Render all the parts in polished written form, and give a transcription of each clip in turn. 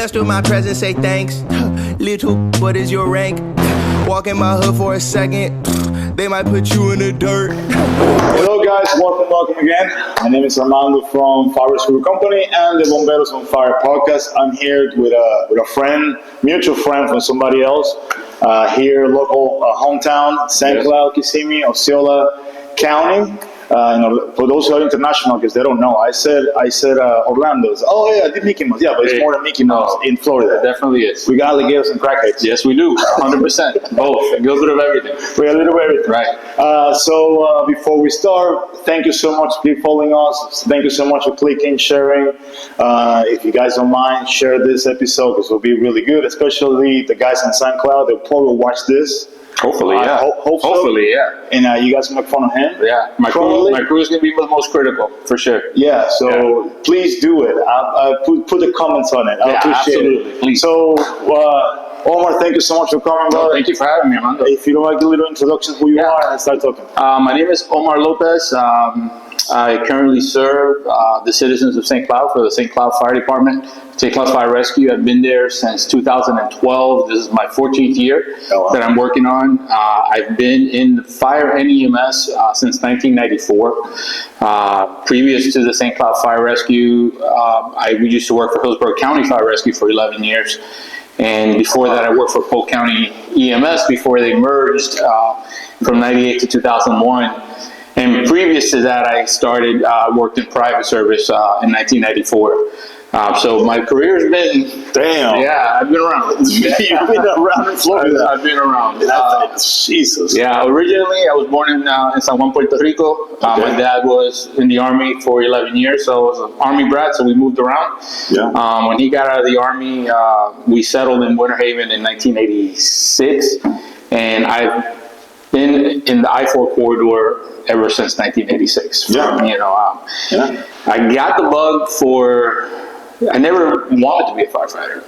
blessed with my presence, say thanks. Little, what is your rank? Walk in my hood for a second, they might put you in the dirt. Hello guys, welcome again. My name is Armando from Firefighter Company and the Bomberos on Fire podcast. I'm here with a friend, mutual friend from somebody else, here local hometown, St. Cloud, Kissimmee, Osceola County. For those who are international, because they don't know, I said Orlando's. Oh yeah, I did Mickey Mouse. Yeah, but it's more than Mickey Mouse in Florida. It definitely is. We got alligators and crackheads. Yes, we do. 100%. Both. A little bit of everything. We got a little bit of everything. Right. So before we start, thank you so much for keep following us. Thank you so much for clicking, sharing. If you guys don't mind, share this episode because it'll be really good, especially the guys in St. Cloud. They'll probably watch this. Hopefully, yeah. Hopefully, yeah. And you guys make fun of him. Yeah. My crew is going to be the most critical, for sure. Yeah, so please do it. Put the comments on it. I appreciate it. Please. So, Omar, thank you so much for coming, brother. Thank you for having me, Armando. If you don't like a little introduction who you are, and start talking. My name is Omar Lopez. I currently serve the citizens of St. Cloud for the St. Cloud Fire Department, St. Cloud Fire Rescue. I've been there since 2012. This is my 14th year that I'm working on. I've been in the fire and EMS since 1994. Previous to the St. Cloud Fire Rescue, we used to work for Hillsborough County Fire Rescue for 11 years. And before that, I worked for Polk County EMS before they merged from 98 to 2001. And previous to that, I worked in private service in 1994. So my career's been... Damn. Yeah, I've been around. You've been around in Florida. I've been around. Jesus. Yeah, originally I was born in San Juan, Puerto Rico. My dad was in the Army for 11 years, so I was an Army brat, so we moved around. Yeah. When he got out of the Army, we settled in Winter Haven in 1986, and I've been in the I-4 corridor ever since 1986. I got the bug I never wanted to be a firefighter.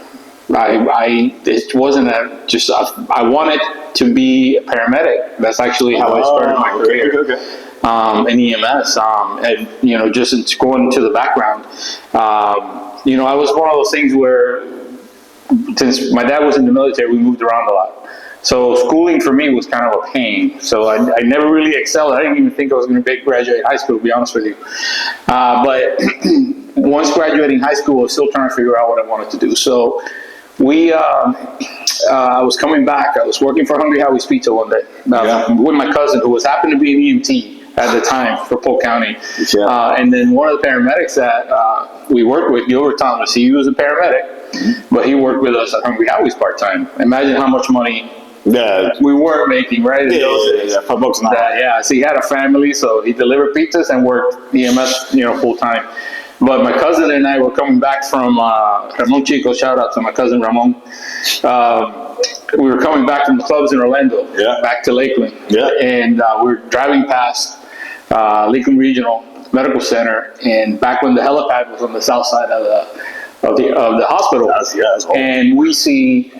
It wasn't I wanted to be a paramedic. That's actually how I started my career in EMS. And, just going into the background, I was one of those things where, since my dad was in the military, we moved around a lot. So schooling for me was kind of a pain. So I never really excelled. I didn't even think I was going to graduate high school, to be honest with you. But once graduating high school, I was still trying to figure out what I wanted to do. So I was coming back. I was working for Hungry Howie's Pizza one day with my cousin, who happened to be an EMT at the time for Polk County. And then one of the paramedics that we worked with, Gilbert Thomas, he was a paramedic, but he worked with us at Hungry Howie's part-time. Imagine how much money we weren't making, right? $5 an hour. So he had a family, so he delivered pizzas and worked EMS, full time. But my cousin and I were coming back from Ramon Chico. Shout out to my cousin Ramon. We were coming back from the clubs in Orlando, back to Lakeland, and we were driving past Lakeland Regional Medical Center, and back when the helipad was on the south side of the hospital, and we see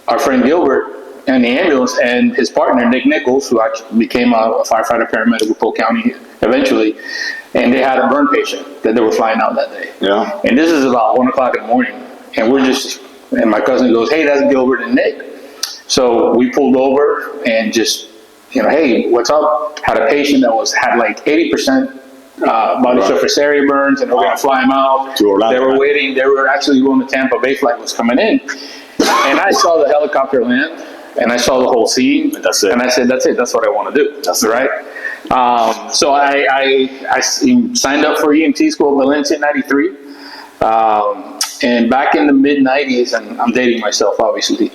our friend Gilbert and the ambulance and his partner, Nick Nichols, who actually became a firefighter paramedic with Polk County eventually, and they had a burn patient that they were flying out that day. Yeah. And this is about 1 o'clock in the morning, and and my cousin goes, "Hey, that's Gilbert and Nick." So we pulled over and just, hey, what's up? Had a patient that had like 80% body surface area burns, and they were going to fly him out. They were waiting. They were actually going to Tampa Bay. Flight was coming in, and I saw the helicopter land. And I saw the whole scene, and I said, "That's it. That's what I want to do." That's right. So I signed up for EMT school in Valencia in '93, and back in the mid '90s, and I'm dating myself, obviously.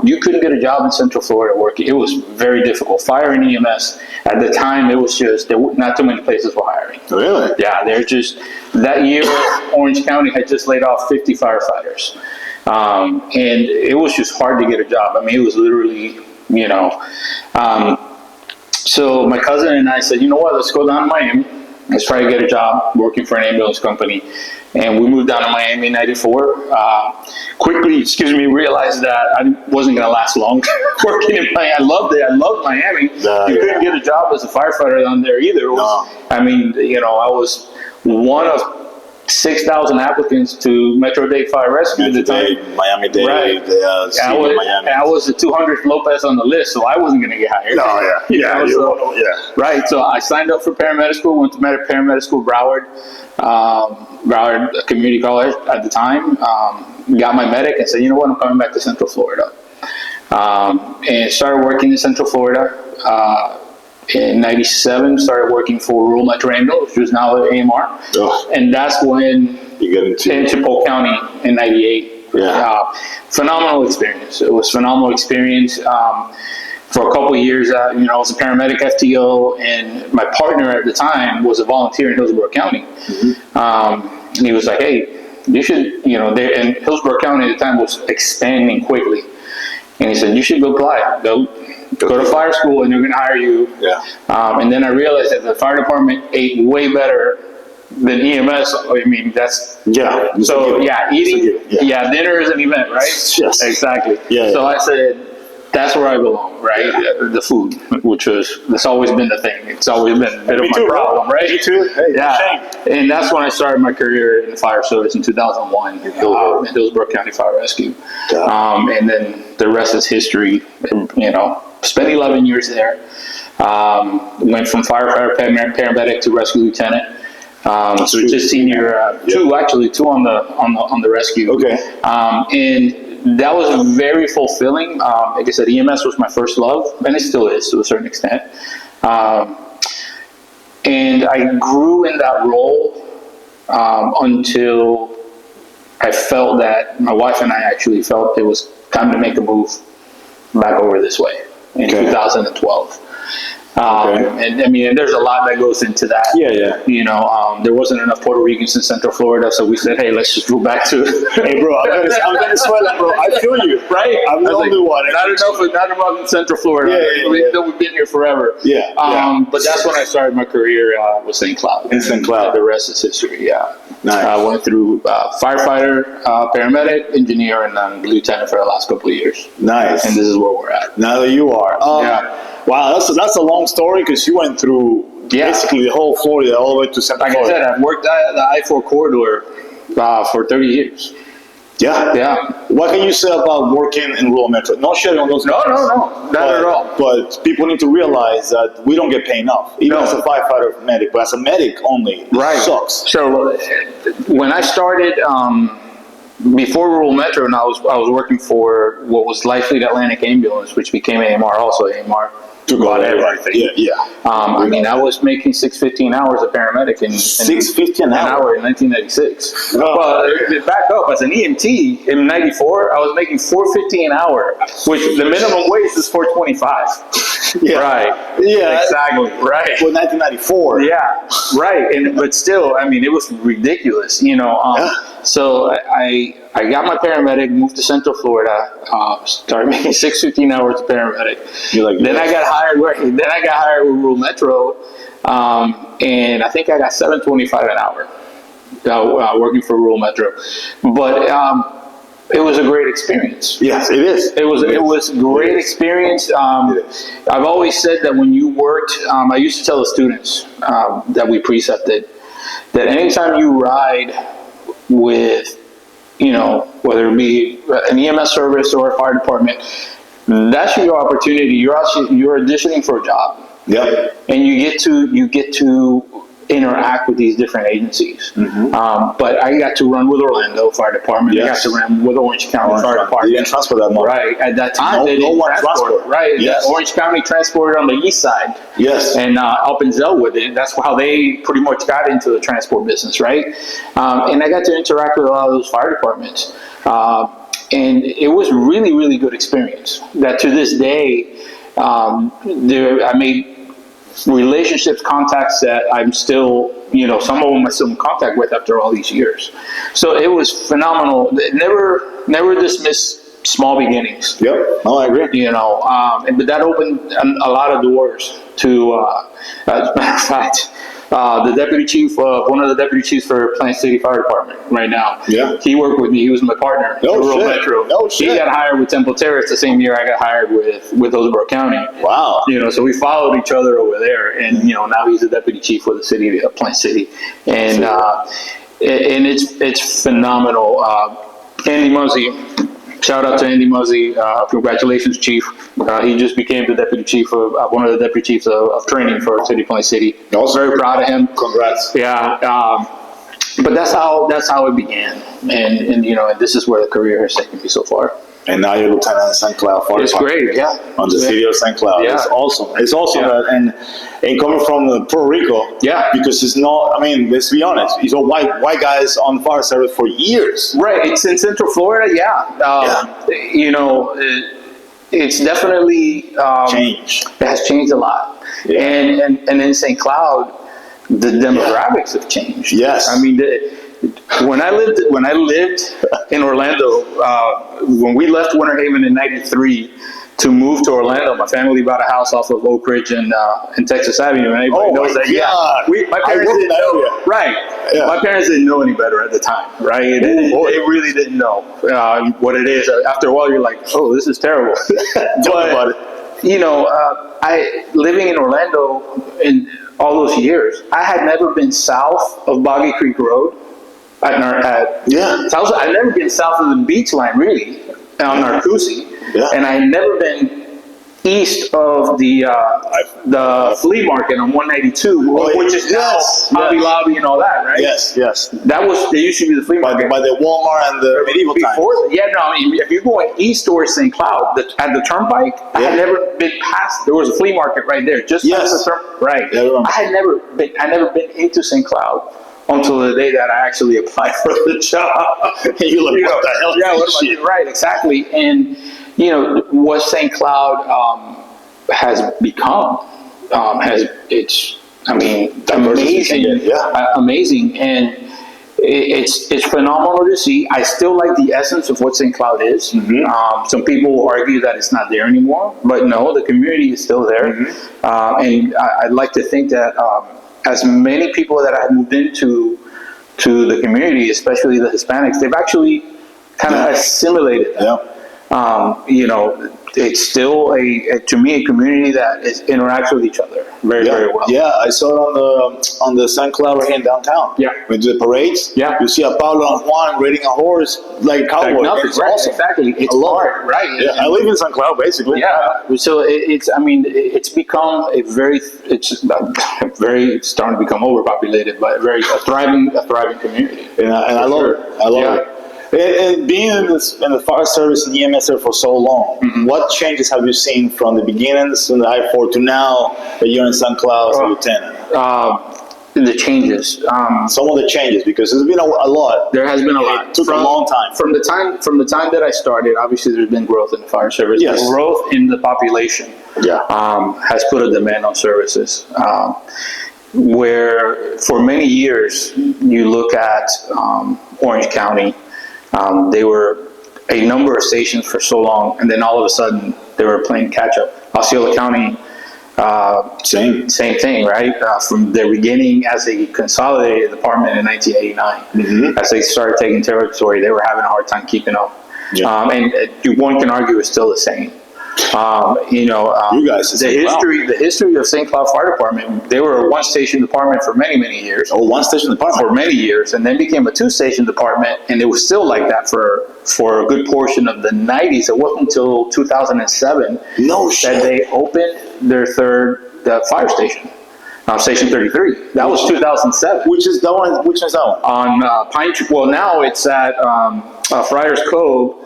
You couldn't get a job in Central Florida working. It was very difficult. Fire and EMS at the time, it was just not too many places were hiring. Really? Yeah, that year, Orange County had just laid off 50 firefighters. And it was just hard to get a job. I mean, it was literally, so my cousin and I said, you know what, let's go down to Miami. Let's try to get a job working for an ambulance company. And we moved down to Miami in '94. Quickly, realized that I wasn't going to last long working in Miami. I loved it. I loved Miami. You couldn't get a job as a firefighter down there either. I was one of 6,000 applicants to Metro-Dade Fire Rescue at the time. Miami-Dade, Right. Miami. I was the 200th Lopez on the list, so I wasn't going to get hired. Right, so I signed up for paramedic school, went to paramedic school, Broward Community College at the time, got my medic and said, you know what, I'm coming back to Central Florida. And started working in Central Florida. In 97, started working for Rural Metro Ambulance, which is now at AMR. Oh. And that's when you get into Polk County in 98. Yeah. Phenomenal experience. It was phenomenal experience. For a couple of years, I was a paramedic FTO, and my partner at the time was a volunteer in Hillsborough County. Mm-hmm. And he was like, hey, you should, and Hillsborough County at the time was expanding quickly. And he said, you should go apply. Go to fire school and they're going to hire you. Yeah. And then I realized that the fire department ate way better than EMS. I mean, that's... Yeah. So, eating... Yeah, dinner is an event, right? Yes. Exactly. Yeah. So I said, that's where I belong, right? Yeah. The food, that's always been the thing. It's always been a bit of my problem, right? Me too. Hey, yeah. And that's when I started my career in the fire service in 2001 in Hillsborough County Fire Rescue. And then the rest is history. Spent 11 years there. Went from firefighter, paramedic to rescue lieutenant. So just senior, two on the rescue. Okay. And that was very fulfilling. Like I said, EMS was my first love, and it still is to a certain extent. And I grew in that role until I felt that my wife and I actually felt it was time to make a move back over this way in 2012. And I mean, there's a lot that goes into that. There wasn't enough Puerto Ricans in Central Florida, so we said, hey, let's just move back to... Hey, bro, I'm Venezuelan, bro. I feel you. Right? I'm the only one. Not enough in Central Florida. We've been here forever. But that's when I started my career with St. Cloud. In St. Cloud. The rest is history, Nice. I went through firefighter, paramedic, engineer, and then lieutenant for the last couple of years. Nice. And this is where we're at. Now that you are. Wow, that's a long story because you went through basically the whole Florida all the way to Central Florida. Like I said, I've worked at the I-4 corridor for 30 years. Yeah. What can you say about working in rural metro? No shit on those. No, not at all. But people need to realize that we don't get paid enough, even as a firefighter medic. But as a medic only, it sucks. So when I started before rural metro, and I was working for what was Life Fleet Atlantic Ambulance, which became AMR, also AMR. To go everything. I mean, I was making $6.50 an hour as a paramedic in $6.50 an hour in 1996. Well, back up, as an EMT in '94, I was making $4.50 an hour, which the minimum wage is $4.25. Right. Yeah. Exactly. Right. For 1994. Yeah. Right. But still, I mean, it was ridiculous. So I got my paramedic, moved to Central Florida, started making $6.50 an hour as a paramedic. Then I got hired with Rural Metro, and I think I got $7.25 an hour working for Rural Metro. But it was a great experience. Yes, it is. It was a great experience. I've always said that when you worked, I used to tell the students that we precepted that anytime you ride with, whether it be an EMS service or a fire department, that's your opportunity. You're auditioning for a job. Yep. And you get to interact with these different agencies. Mm-hmm. But I got to run with Orlando Fire Department. I got to run with Orange County Fire Department. You didn't transport that much. Right. At that time, they didn't transport. Right. Yes. Orange County transported on the east side. Yes. And up in Zellwood. That's how they pretty much got into the transport business, right? And I got to interact with a lot of those fire departments. And it was really, really good experience. That to this day, I made relationships, contacts that I'm still, some of them I'm still in contact with after all these years. So it was phenomenal. Never dismiss small beginnings. Yep, no, I agree. But that opened a lot of doors to, as a matter of fact, the deputy chief, one of the deputy chiefs for Plant City Fire Department right now. Yeah. He worked with me. He was my partner. Rural Metro. He got hired with Temple Terrace the same year I got hired with Hillsborough County. Wow. So we followed each other over there, and now he's the deputy chief for the city of Plant City, and and it's phenomenal. Andy Muzzy, shout out to Andy Muzzy. Congratulations, Chief. He just became the deputy chief of one of the deputy chiefs of training for City Point City. I was very proud of him. Congrats. Yeah, but that's how it began, and this is where the career has taken me so far. And now you're lieutenant in St. Cloud Firefighter. It's great, yeah. On the city of St. Cloud. Yeah. It's awesome. It's awesome that, and coming from Puerto Rico, yeah, because it's not. I mean, let's be honest. It's all white guys on the fire service for years. Right. It's in Central Florida. Yeah. It's definitely changed. It has changed a lot. Yeah. And in St. Cloud, the demographics have changed. Yes. I mean, when I lived in Orlando, when we left Winter Haven in '93 to move to Orlando, my family bought a house off of Oak Ridge and Texas Avenue, and everybody knows that. Yeah, my parents didn't know. Right. Yeah. My parents didn't know any better at the time. Right. They really didn't know what it is. After a while, you're like, oh, this is terrible. But I living in Orlando in all those years, I had never been south of Boggy Creek Road. I've never been south of the beach line, really, on Narcoossee, and I've never been east of the flea market on 192, which is now Hobby Lobby and all that, right? Yes. That used to be the flea market. By the Walmart and the medieval times. If you're going east towards St. Cloud, at the turnpike, I had never been past. There was a flea market right there, just past the turnpike. Right. Yeah, I had never been into St. Cloud until the day that I actually applied for the job. And you're like, what the hell? Yeah, what am I doing? Right, exactly. And what St. Cloud has become it's amazing, and it's phenomenal to see. I still like the essence of what St. Cloud is. Mm-hmm. Some people will argue that it's not there anymore, but no, the community is still there. Mm-hmm. And I'd like to think that as many people that have moved into the community, especially the Hispanics, they've actually kind of assimilated that. It's still to me a community that interacts with each other very well. Yeah, I saw it on the St. Cloud right here in downtown. Yeah, we do the parades. Yeah, you see a Pablo and Juan riding a horse like cowboy. It's awesome. Exactly, it's hard, right? Yeah, I live in St. Cloud basically. Yeah, so it's become it's starting to become overpopulated, but a thriving community. And I love it. I love it. And being in the fire service and EMS for so long, mm-hmm. what changes have you seen from the beginnings in the I-4 to now that you're in St. Cloud as a lieutenant? The changes. Some of the changes, because there's been a lot. There has been a lot. It took a long time. From the time that I started, obviously there's been growth in the fire service. Yes. The growth in the population has put a demand on services. Where for many years, you look at Orange County, they were a number of stations for so long, and then all of a sudden they were playing catch up. Osceola County, same thing, right? From their beginning as a consolidated department in 1989, mm-hmm. as they started taking territory, they were having a hard time keeping up. Yeah. And one can argue it's still the same. You guys, the history of St. Cloud Fire Department, they were a one-station department for many years. Oh, one-station department? For many years, and then became a two-station department, and it was still like that for a good portion of the 90s. It wasn't until 2007 that they opened their third fire station. Station 33. That was 2007. Which is that one? Which is that one? On Pine Tree. Well, now it's at Friars Cove,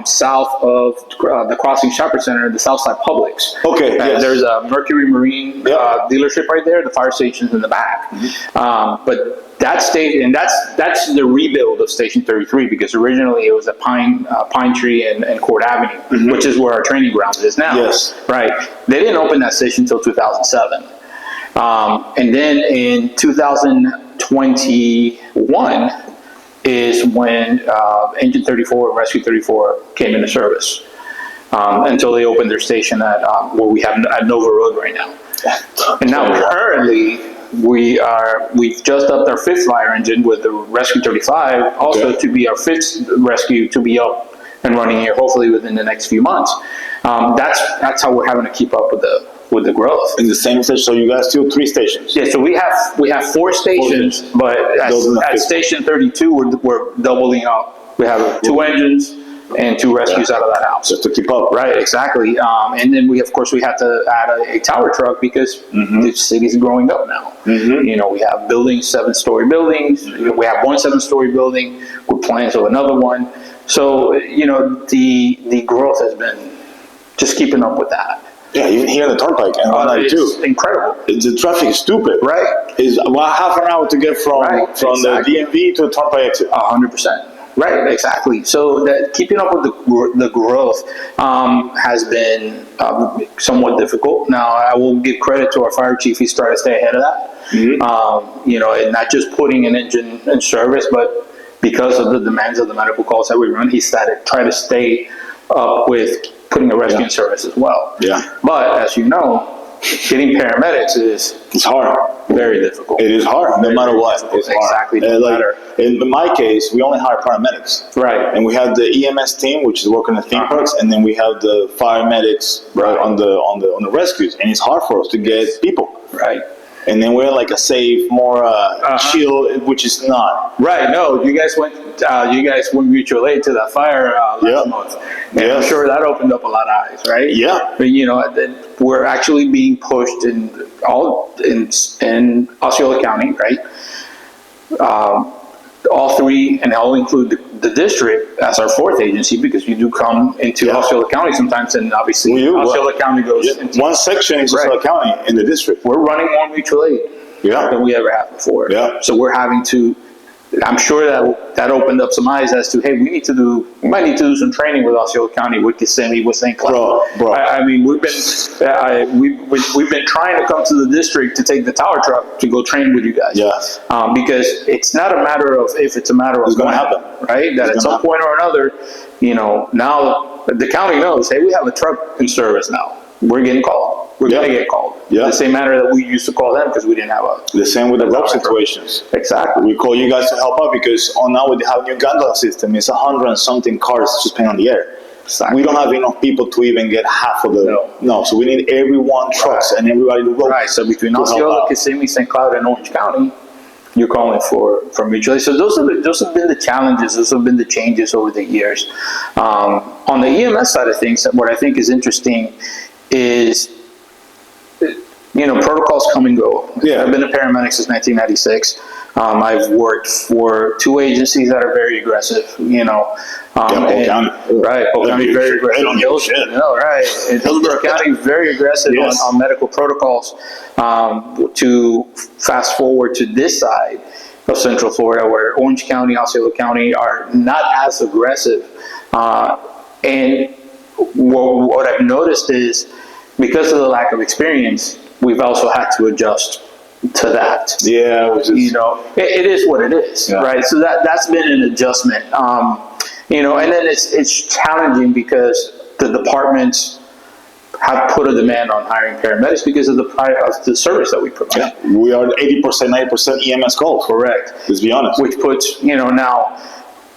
south of the Crossing Shopping Center, the Southside Publix. Okay. Yes. There's a Mercury Marine dealership right there. The fire station's in the back. Mm-hmm. But that station, and that's the rebuild of Station 33, because originally it was at Pine Tree and Court Avenue, mm-hmm. which is where our training ground is now. Yes. Right. They didn't open that station until 2007. And then in 2021 is when Engine 34 and Rescue 34 came into service, until they opened their station at where we have at Nova Road right now. And now currently we've just upped our fifth fire engine with the Rescue 35, also to be our fifth rescue to be up and running here, hopefully within the next few months. That's how we're having to keep up with with the growth. In the same station, so you guys still 3 stations? Yeah, so we have 4 stations, but at station 32, we're doubling up. We have 2 engines and 2 rescues out of that house. Just to keep up. Right, exactly. And then we, of course, we had to add a tower truck because the city's growing up now. You know, we have buildings, 7-story buildings. We have 1 7-story building with plans of another one. So, you know, the growth has been just keeping up with that. Yeah, even here in the Turnpike and it's incredible. The traffic is stupid. Right. It's about half an hour to get from the DMV to the Turnpike exit. 100%. Right, exactly. So that keeping up with the growth has been somewhat difficult. Now, I will give credit to our fire chief. He's trying to stay ahead of that. You know, and not just putting an engine in service, but because of the demands of the medical calls that we run, he started trying to stay up with putting a rescue in service as well. But as you know, getting paramedics it's hard. Very difficult. It is hard, no matter what. It's hard. Exactly. In my case, we only hire paramedics. Right. And we have the EMS team, which is working the theme parks, and then we have the fire medics on the rescues. And it's hard for us to get people. Right. And then we're like a safe, more chill, which is not. Right. No, you guys went mutual aid to that fire last month. And I'm sure that opened up a lot of eyes, right? Yeah. But, you know, we're actually being pushed in Osceola County, right? All 3, and I'll include the district as our 4th agency because you do come into Osceola County sometimes, and obviously Osceola County goes into 1 section is Osceola County in the district. We're running more mutual aid than we ever have before. So we're having to. I'm sure that opened up some eyes as to, hey, we might need to do some training with Osceola County, with Kissimmee, with St. Cloud. Bro. I mean, we've been trying to come to the district to take the tower truck to go train with you guys. Because it's not a matter of if, it's a matter of it's going to happen, right? That at some point or another, you know, now the county knows, hey, we have a truck in service now. We're getting called. We're going to get called. The same manner that we used to call them because we didn't have the same with the rope situations. Exactly. We call you guys to help out because now we have a new gondola system. It's 100 and something cars just paying on the air. We don't have enough people to even get half of the... No, so we need everyone trucks and everybody to rope. Right, so between Osceola, Kissimmee, St. Cloud, and Orange County, you're calling for mutual aid. So those have been the challenges. Those have been the changes over the years. On the EMS side of things, what I think is interesting is, you know, protocols come and go. I've been a paramedic since 1996. I've worked for 2 agencies that are very aggressive, you know. Polk County. Right, Polk County very aggressive. And Hillsborough County very aggressive on medical protocols. To fast forward to this side of Central Florida, where Orange County, Osceola County are not as aggressive. And what I've noticed is, because of the lack of experience, we've also had to adjust to that. You know, it is what it is, right? So that's been an adjustment. You know, and then it's challenging because the departments have put a demand on hiring paramedics because of the service that we provide. We are 80%, 90% EMS calls. Correct. Let's be honest. Which puts, you know, now,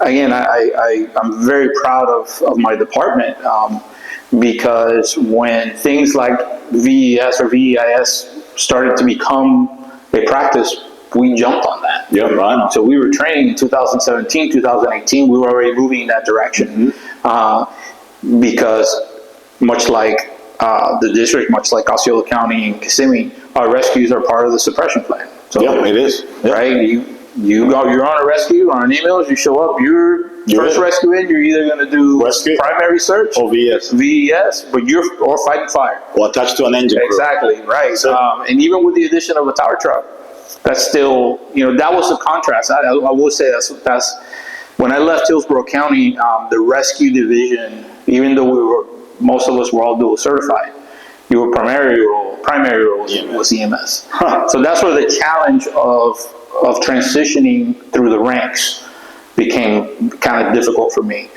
again, I'm very proud of my department. Because when things like VES or VEIS started to become a practice, we jumped on that. So we were training in 2017, 2018. We were already moving in that direction because much like the district, much like Osceola County and Kissimmee, our rescues are part of the suppression plan. So, it is. Right? You're on a rescue, on emails, you show up, you're first rescue in, you're either going to do rescue, primary search, or VES, but or fighting fire. Or attached to an engine. Exactly, right. And even with the addition of a tower truck, that's still, you know, that was a contrast. I will say that's when I left Hillsborough County, the rescue division, even though most of us were all dual certified, your primary role was EMS. So that's where the challenge of transitioning through the ranks became kind of difficult for me.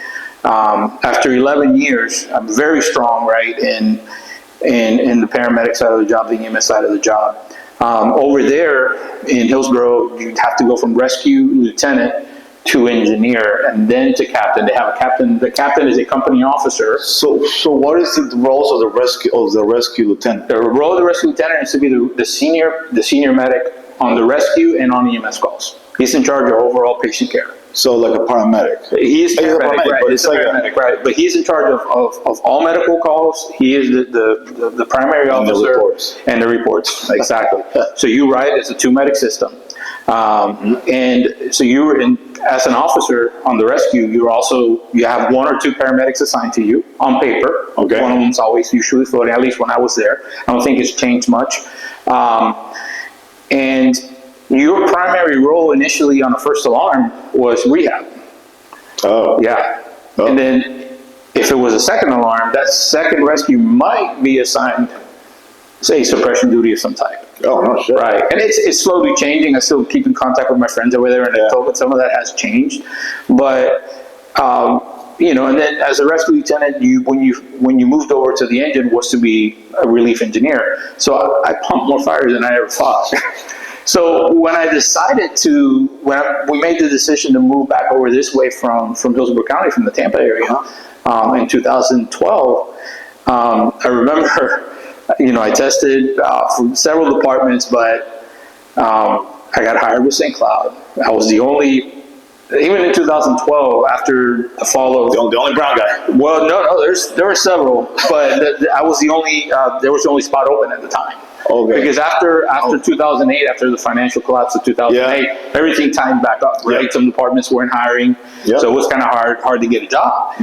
After 11 years, I'm very strong, right, in the paramedic side of the job, the EMS side of the job. Over there in Hillsborough, you'd have to go from rescue lieutenant to engineer, and then to captain. They have a captain. The captain is a company officer. So what is the roles of the rescue lieutenant? The role of the rescue lieutenant is to be the senior medic on the rescue and on EMS calls. He's in charge of overall patient care. So like a paramedic. He's paramedic, right? But it's like paramedic, right? But he's in charge of all medical calls. He is the primary officer and the reports. Exactly. So you ride as a two-medic system. And so you were as an officer on the rescue, you have one or two paramedics assigned to you on paper. Okay. One of them's always usually floating, at least when I was there. I don't think it's changed much. And your primary role initially on the first alarm was rehab. Oh. Yeah. Oh. And then if it was a second alarm, that second rescue might be assigned, say, suppression duty of some type. Oh, no shit. Right. And it's slowly changing. I still keep in contact with my friends over there, and they told me some of that has changed. But, and then as a rescue lieutenant, when you moved over to the engine was to be a relief engineer. So I pumped more fires than I ever fought. So when I decided we made the decision to move back over this way from Hillsborough County, from the Tampa area, in 2012, I remember, I tested from several departments, but I got hired with St. Cloud. I was the only, even in 2012, after the fall of... The only brown guy. Well, no, there were several, but I was the only, there was the only spot open at the time. Okay. Because after 2008, after the financial collapse of 2008, everything tightened back up, right? Some departments weren't hiring, so it was kind of hard to get a job.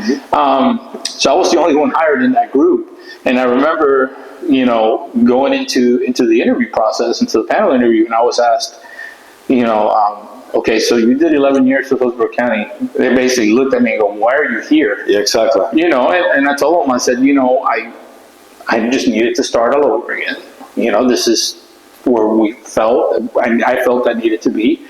So I was the only one hired in that group. And I remember, going into the interview process, into the panel interview, and I was asked, okay, so you did 11 years with Hillsborough County. They basically looked at me and go, why are you here? Yeah, exactly. And I told them, I said, I just needed to start all over again. This is where I felt I needed to be.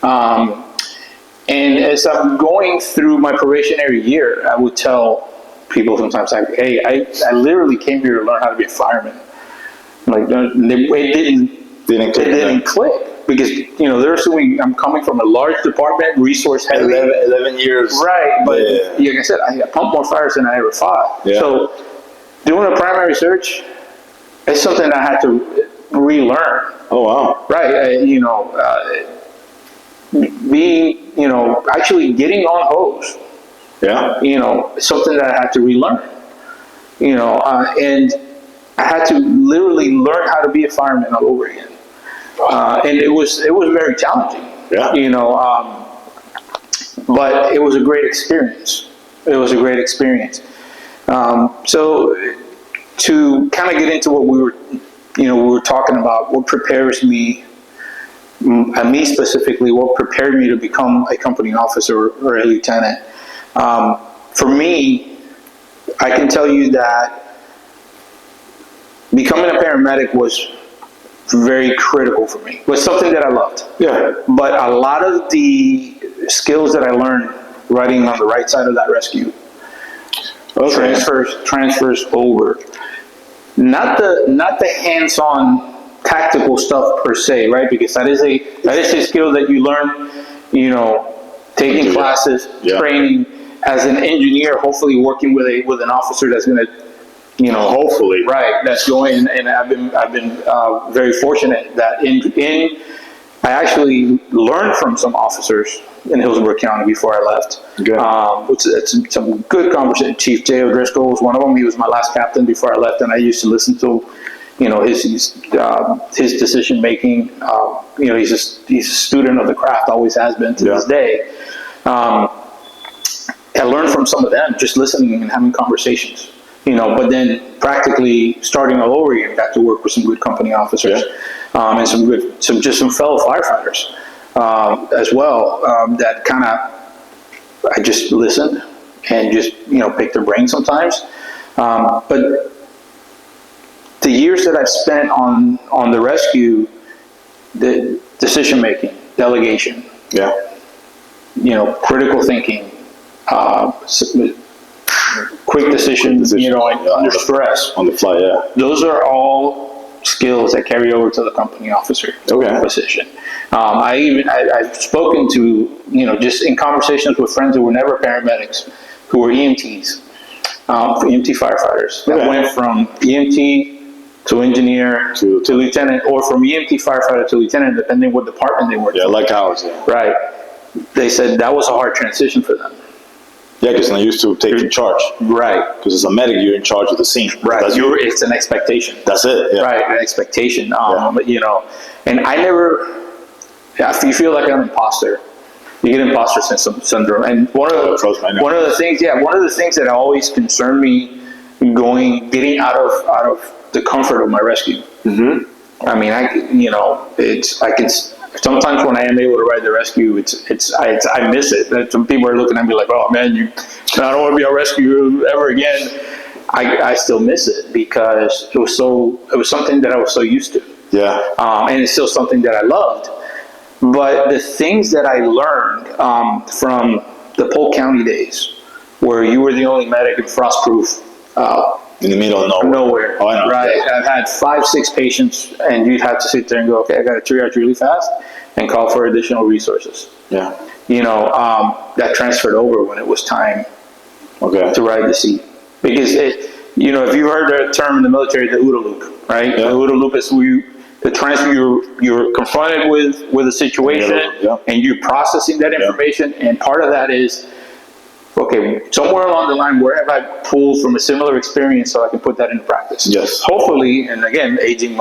And as I'm going through my probationary year, I would tell people sometimes, like, hey, I literally came here to learn how to be a fireman. Like, it didn't click. Because, they're assuming I'm coming from a large department, resource heavy. 11 years. Right, but like I said, I pumped more fires than I ever fought. Yeah. So doing a primary search, it's something that I had to relearn. Oh, wow. Right, actually getting on hose. Yeah. Something that I had to relearn. And I had to literally learn how to be a fireman all over again. And it was very challenging. Yeah. But it was a great experience. So to kind of get into what we were talking about, what prepares me, and me specifically, what prepared me to become a company officer or a lieutenant. For me, I can tell you that becoming a paramedic was very critical for me. It was something that I loved. Yeah. But a lot of the skills that I learned riding on the right side of that rescue transfers over. Not the hands-on tactical stuff per se, right? Because that is a skill that you learn, taking classes, training as an engineer, hopefully working with an officer that's going to, hopefully, right, that's going. And I've been very fortunate that I actually learned from some officers in Hillsborough County before I left. Good. It's some good conversation. Chief J. O'Driscoll was one of them. He was my last captain before I left, and I used to listen to, his decision making. He's a student of the craft, always has been to this day. I learned from some of them, just listening and having conversations. But then practically starting all over again, got to work with some good company officers, and some fellow firefighters as well. That kind of, I just listened and just picked their brain sometimes. But the years that I've spent on the rescue, the decision making, delegation, critical thinking, quick decisions, under stress. On the fly, Those are all skills skills that carry over to the company officer position. I've spoken to, just in conversations with friends who were never paramedics, who were EMTs, EMT firefighters, that went from EMT to engineer to lieutenant, or from EMT firefighter to lieutenant, depending what department they worked in. Like ours. Right. They said that was a hard transition for them. Yeah, because they're used to taking charge. Right. Because as a medic, you're in charge of the scene. Right. It's an expectation. That's it. Yeah. Right. An expectation. And I never. Yeah, you feel like an imposter. You get imposter syndrome. And one of the things that always concerned me getting out of the comfort of my rescue. Mm-hmm. I mean, I can. Sometimes when I am able to ride the rescue, I miss it. Some people are looking at me like, "Oh man, I don't want to be a rescue ever again." I still miss it because it was something that I was so used to. Yeah. And it's still something that I loved. But the things that I learned from the Polk County days, where you were the only medic in frostproof, in the middle of nowhere. Oh, I know. Right. Yeah. I've had 5-6 patients, and you'd have to sit there and go, okay, I got to triage really fast and call for additional resources. Yeah. That transferred over when it was time to ride the seat. Because, if you've heard the term in the military, the OODA loop, right? Yeah. The OODA loop is you're confronted with a situation, and you're processing that information, and part of that is, okay, somewhere along the line, where have I pulled from a similar experience so I can put that into practice? Yes. Hopefully, and again, dating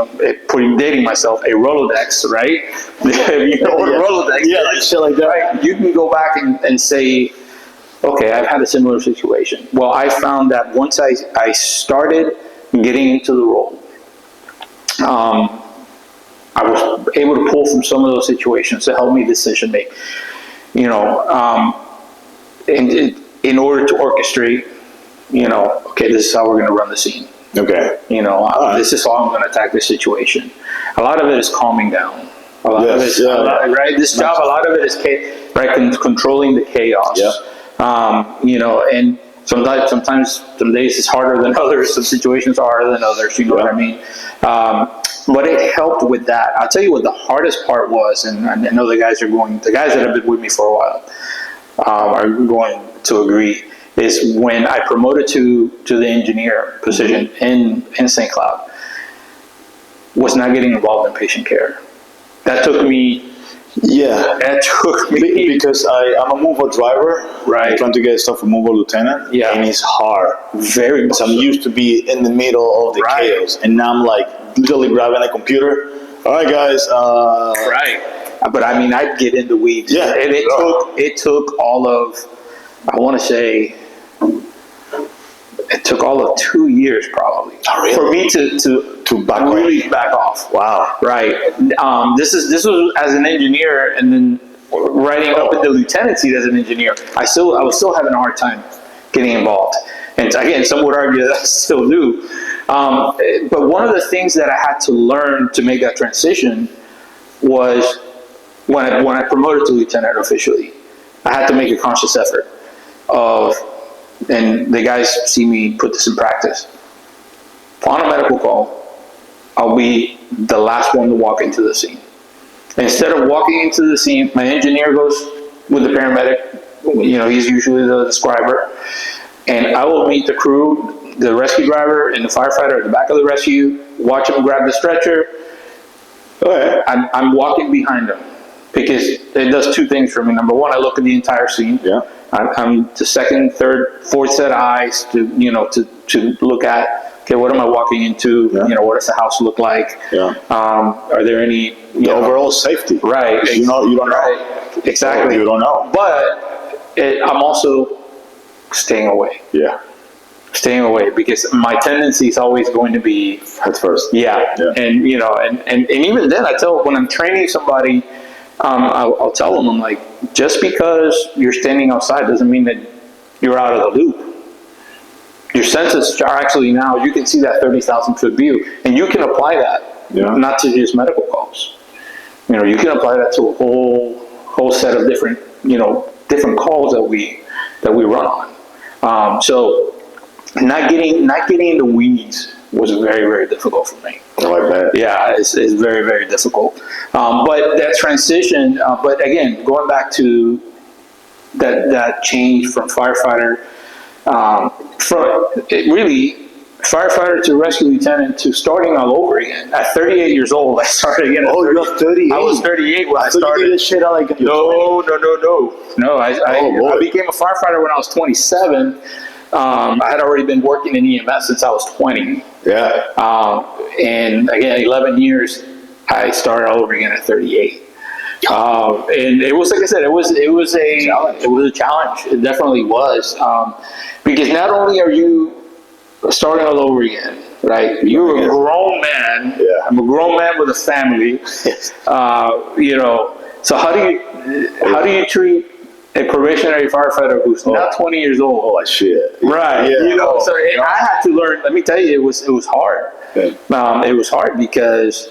myself, a Rolodex, right? If you know what a Rolodex is, shit like that. Right? You can go back and say, okay, I've had a similar situation. Well, I found that once I started getting into the role, I was able to pull from some of those situations to help me decision make. In order to orchestrate, okay, this is how we're going to run the scene. Okay. This is how I'm going to attack this situation. A lot of it is calming down. A lot of it is, right? This job, a lot of it is controlling the chaos. Yeah. And sometimes some days it's harder than others. Some situations are harder than others. You know what I mean? But it helped with that. I'll tell you what the hardest part was, and I know the guys that have been with me for a while are going to agree, is when I promoted to the engineer position in St. Cloud, was not getting involved in patient care. That took me. Yeah, that took me because I'm a mover driver. Right, I'm trying to get stuff from mover lieutenant. Yeah, and it's hard. Very much. I'm used to be in the middle of the chaos, and now I'm like literally grabbing a computer. All right, guys. Right. But I mean, I'd get in the weeds. Yeah, and it took all of, I want to say, it took all of 2 years probably for me to back off. Wow. Right. This was as an engineer, and then riding up in the lieutenant seat as an engineer. I was still having a hard time getting involved, and again, some would argue that I still do. But one of the things that I had to learn to make that transition was when I promoted to lieutenant officially, I had to make a conscious effort and the guys see me put this in practice. On a medical call, I'll be the last one to walk into the scene. Instead of walking into the scene, my engineer goes with the paramedic. He's usually the describer, and I will meet the crew, the rescue driver and the firefighter at the back of the rescue, watch them grab the stretcher. Okay. I'm walking behind them because it does two things for me. Number one, I look at the entire scene. Yeah. I'm the second, third, fourth set of eyes to look at. Okay, what am I walking into? Yeah. What does the house look like? Yeah. Are there any overall safety? Right. You don't know. Exactly. You don't know. But I'm also staying away. Yeah. Staying away because my tendency is always going to be head first. Yeah. And and even then when I'm training somebody, I'll tell them, I'm like, just because you're standing outside doesn't mean that you're out of the loop. Your senses are actually now, you can see that 30,000 foot view, and you can apply that, not to just medical calls. You can apply that to a whole set of different calls that we run on. So not getting in the weeds was very, very difficult for me. I like that. Yeah, it's very, very difficult. But that transition, but again, going back to that change from firefighter, firefighter to rescue lieutenant to starting all over again. At 38 years old, I started again. You're 38. I was 38 when I started. You did this shit out like No. I became a firefighter when I was 27. I had already been working in EMS since I was 20. Yeah. And again, 11 years, I started all over again at 38. And it was, like I said, it was a challenge. It definitely was. Because not only are you starting all over again, right? You're a grown man. Yeah. I'm a grown man with a family. So how do you treat a probationary firefighter who's not 20 years old? Oh, shit. Right. Yeah. I had to learn. Let me tell you, it was hard. Yeah. It was hard because,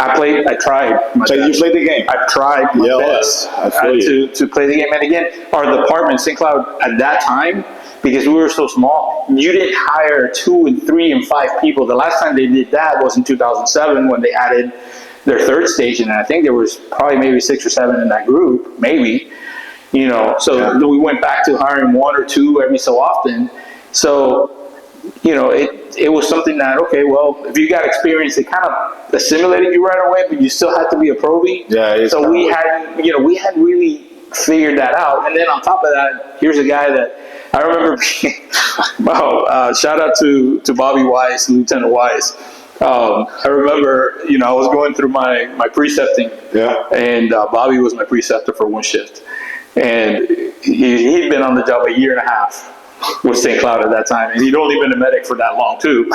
I tried my So best. you played the game. I tried my best I feel you. to play the game. And again, our department, St. Cloud, at that time, because we were so small, you didn't hire 2 and 3 and 5 people. The last time they did that was in 2007 when they added their third station, and I think there was probably maybe 6 or 7 in that group, maybe. So we went back to hiring 1 or 2 every so often. So, it was something that, okay, well, if you got experience, it kind of assimilated you right away, but you still had to be a probie. Yeah. So we hadn't really figured that out. And then on top of that, here's a guy that I remember shout out to Bobby Wise, Lieutenant Wise. I remember, I was going through my precepting. Yeah. And Bobby was my preceptor for one shift. And he'd been on the job a year and a half with St. Cloud at that time. And he'd only been a medic for that long, too.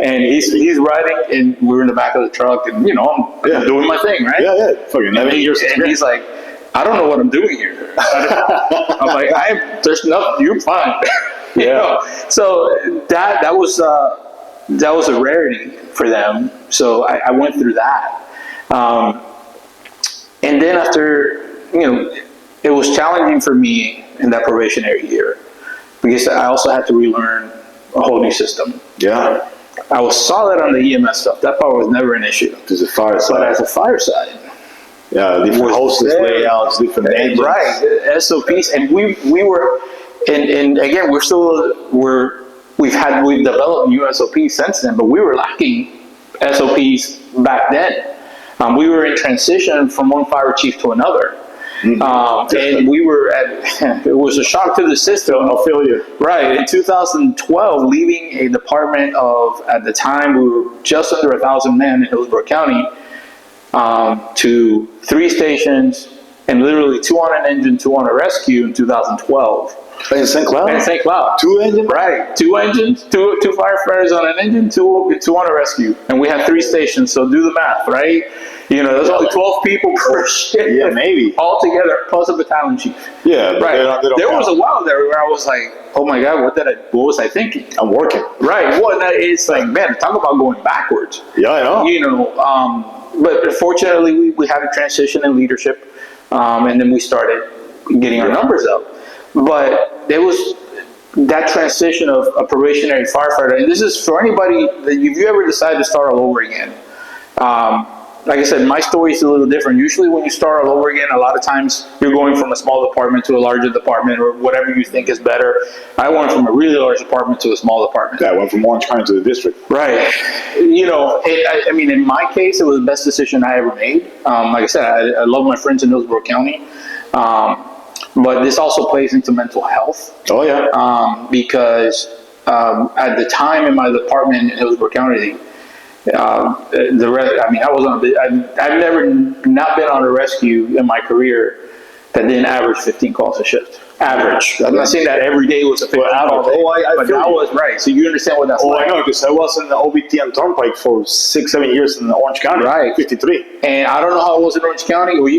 And he's riding, and we're in the back of the truck, and, I'm doing my thing, right? Yeah. Fucking 11 years. And he's like, I don't know what I'm doing here. I'm like, there's nothing, you're fine. So that was a rarity for them. So I went through that. And then after, it was challenging for me in that probationary year because I also had to relearn a whole new system. Yeah. I was solid on the EMS stuff. That part was never an issue. As a fireside. But as a fireside. Yeah, different hostess layouts, different names. Right, SOPs. And we were, and again, we've developed new SOPs since then, but we were lacking SOPs back then. We were in transition from one fire chief to another. And we were it was a shock to the system. I'll feel you. Right. In 2012, leaving a department of, at the time, we were just under 1,000 men in Hillsborough County, to 3 stations and literally 2 on an engine, 2 on a rescue in 2012. In St. Cloud? In St. Cloud. 2 engines? Right. 2 engines, 2 firefighters on an engine, 2 on a rescue. And we had 3 stations, so do the math, right? There's only 12 people per shift. Yeah, maybe. All together, plus a battalion chief. Yeah, but right. They don't there count. was a while there where I was like, oh my God, what was I thinking? I'm working. Right. Well, it's like, man, talk about going backwards. Yeah, I know. But fortunately, we had a transition in leadership, and then we started getting our numbers up. But there was that transition of a probationary firefighter, and this is for anybody that if you ever decide to start all over again. Like I said, my story is a little different. Usually when you start all over again, a lot of times you're going from a small department to a larger department or whatever you think is better. I went from a really large department to a small department. Yeah, I went from Orange County to the district. Right. In my case, it was the best decision I ever made. Like I said, I love my friends in Hillsborough County. But this also plays into mental health. Oh, yeah. Because at the time in my department in Hillsborough County, I've never not been on a rescue in my career that didn't average 15 calls a shift. Average. I'm not saying that every day was a 15 call day, but that was right. So you understand what that's like. I know, because I was in the OBT and Turnpike for 6-7 years in Orange County. Right. 53. And I don't know how it was in Orange County. Well,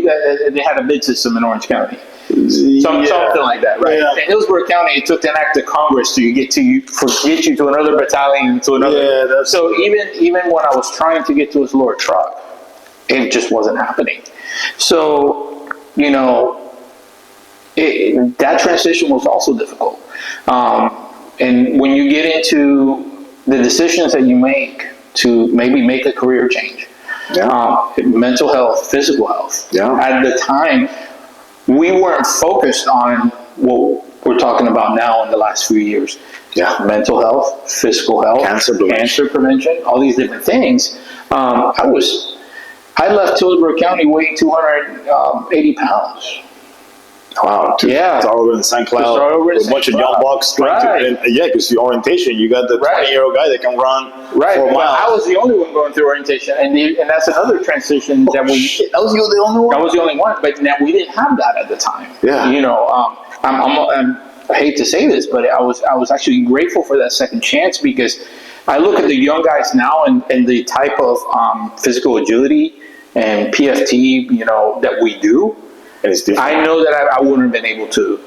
they had a bid system in Orange County. Something like that, right? Yeah. In Hillsborough County, it took an act of Congress to get you to another battalion, to another. Yeah, so even when I was trying to get to his lower truck, it just wasn't happening. So that transition was also difficult. And when you get into the decisions that you make to maybe make a career change, mental health, physical health. At the time, we weren't focused on what we're talking about now in the last few years. Mental health, physical health, cancer prevention, all these different things. I left Tillsborough County weighing 280 pounds. Wow. Start over in St. Cloud with a bunch of young bucks. Because the orientation, you got the 20-year-old guy that can run 4 miles. I was the only one going through orientation, and that's another transition that we. Shit. That was you the only one. That was the only one, but now we didn't have that at the time. You know, I hate to say this, but I was actually grateful for that second chance, because I look at the young guys now and the type of physical agility and PFT, you know, that we do. And it's different. I know that I wouldn't have been able to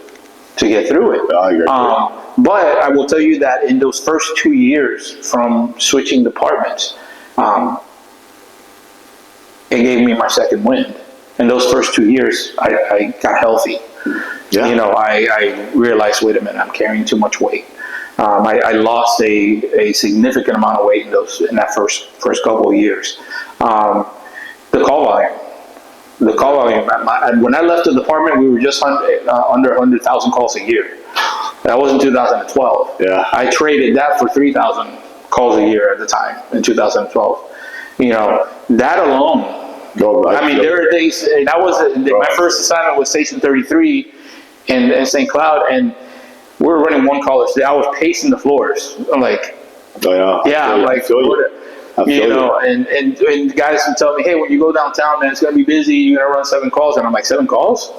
get through it. But I will tell you that in those first 2 years from switching departments, it gave me my second wind. In those first 2 years, I got healthy. You know, I realized, wait a minute, I'm carrying too much weight. I lost a significant amount of weight in that first couple of years. The call volume. When I left the department, we were just under 100,000 calls a year. That was in 2012. I traded that for 3,000 calls a year at the time in 2012. You know, that alone. I mean, there are days, and my first assignment was Station 33 in St. Cloud, and we were running one call a day. I was pacing the floors. I'm like, you know, and guys would tell me, hey, when you go downtown, man, it's going to be busy. You're going to run 7 calls. And I'm like, 7 calls?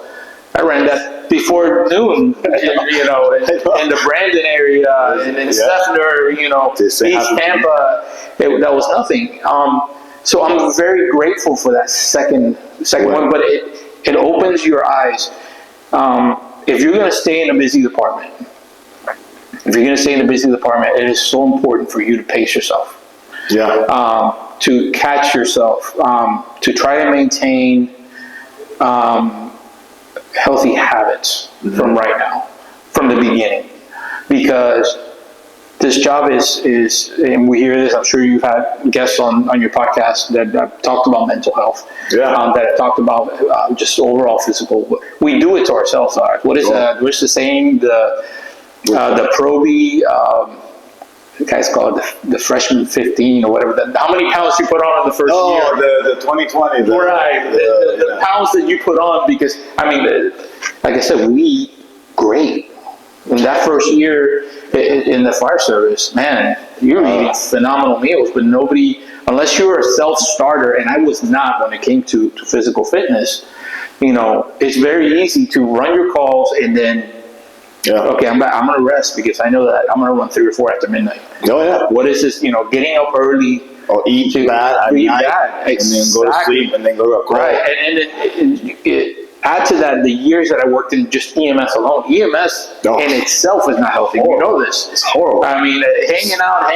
I ran that before noon, you know, in the Brandon area, and in Steffner, you know, East Tampa. That was nothing. So I'm very grateful for that second one, but it opens your eyes. If you're going to stay in a busy department, it is so important for you to pace yourself. To catch yourself, to try to maintain healthy habits from right now, from the beginning, because this job is, and we hear this, I'm sure you've had guests on your podcast that have talked about mental health, that have talked about just overall physical. We do it to ourselves. What is that? What's the saying? The Proby, the guys call it the freshman 15 or whatever. How many pounds you put on in the first year? The 2020. The pounds that you put on, because, I mean, like I said, we eat great. In that first year in the fire service, man, you're eating phenomenal meals, but nobody, unless you're a self-starter, and I was not when it came to physical fitness, you know, it's very easy to run your calls and then, okay, I'm going to rest because I know that I'm going to run 3 or 4 after midnight. What is this, you know, getting up early, or eat bad at night, and then go to sleep, and then go to a call. And add to that the years that I worked in just EMS alone. EMS in itself is not healthy. You know this. It's horrible. I mean, hanging out.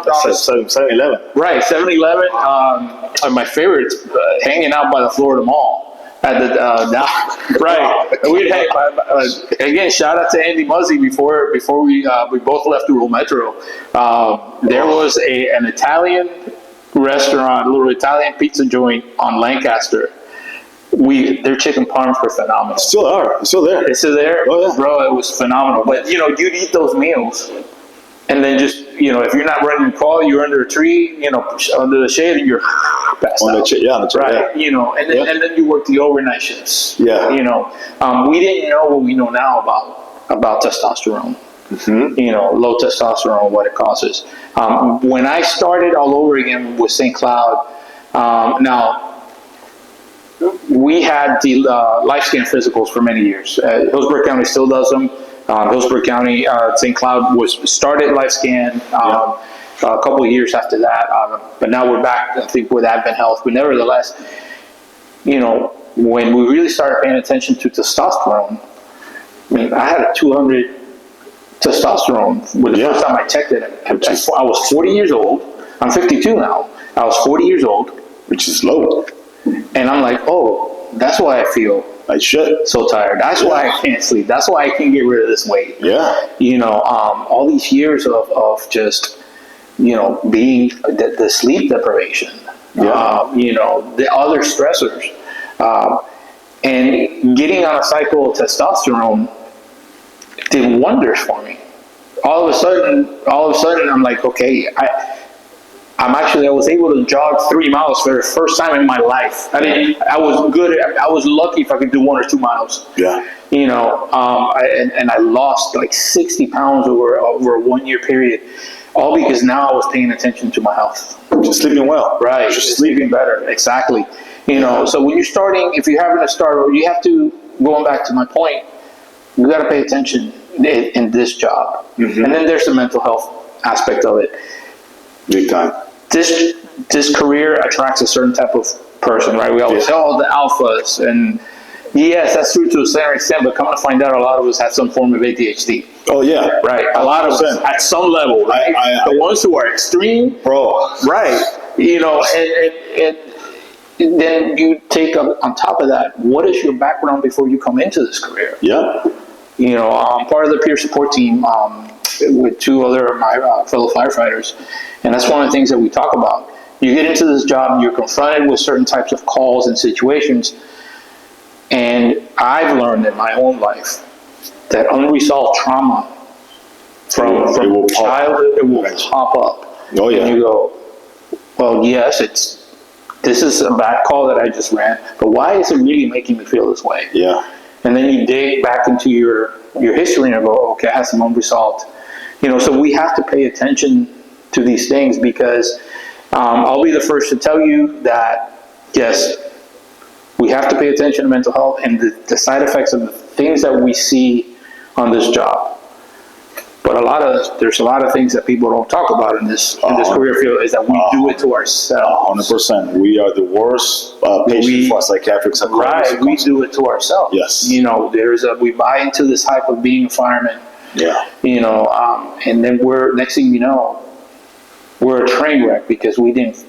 7-Eleven. Right, 7-Eleven. My favorite, hanging out by the Florida Mall. At the right, we'd again. Shout out to Andy Muzzy. Before we both left Rural Metro, there was an Italian restaurant, a little Italian pizza joint on Lancaster. Their chicken parms were phenomenal. It's still there. It's still there. Oh, yeah. Bro, it was phenomenal. But you know, you'd eat those meals, and then just, you know, if you're not running your call, you're under a tree, you know, under the shade, and you're passed out. That's right. You know, and then you work the overnight shifts. You know, we didn't know what we know now about testosterone. You know, low testosterone, what it causes. When I started all over again with St. Cloud, now we had the LifeScan physicals for many years. Hillsborough County still does them. Hillsborough County, St. Cloud started LifeScan a couple of years after that, but now we're back, I think, with Advent Health. But nevertheless, you know, when we really started paying attention to testosterone, I mean, I had a 200 testosterone with the first time I checked it. I was 40 years old. I'm 52 now. I was 40 years old. Which is low. And I'm like, oh, that's why I feel I should. so tired. That's why I can't sleep. That's why I can't get rid of this weight. Yeah. All these years of just, being the sleep deprivation, the other stressors, and getting on a cycle of testosterone did wonders for me. All of a sudden, I'm like, okay, I was able to jog 3 miles for the first time in my life. I was lucky if I could do 1 or 2 miles. Yeah. And I lost like 60 pounds over a 1 year period, all because now I was paying attention to my health. Just sleeping well. Right. Just sleeping better. Exactly. So when you're starting, if you're having to start, you have to, going back to my point, you got to pay attention in this job. Mm-hmm. And then there's the mental health aspect of it. Big time. This career attracts a certain type of person, right? We always say, the alphas, and yes, that's true to a certain extent, but come to find out, a lot of us have some form of ADHD. Oh, yeah. Right. A lot of us at some level, right? The ones who are extreme. Bro. Right. And then you take up on top of that, what is your background before you come into this career? Yeah. I'm part of the peer support team with 2 other of my fellow firefighters, and that's one of the things that we talk about. You get into this job, and you're confronted with certain types of calls and situations, and I've learned in my own life that unresolved trauma from childhood, it will pop up. Oh, yeah. And you go, well, yes, this is a bad call that I just ran, but why is it really making me feel this way? Yeah. And then you dig back into your history and go, okay, I have some unresolved. So we have to pay attention to these things, because I'll be the first to tell you that, yes, we have to pay attention to mental health and the side effects of the things that we see on this job. But there's a lot of things that people don't talk about in this career field, is that we do it to ourselves. 100%. We are the worst patients for psychiatric psychologists. Right, we do it to ourselves. Yes. We buy into this hype of being a fireman. Yeah. And then next thing you know, we're a train wreck because we didn't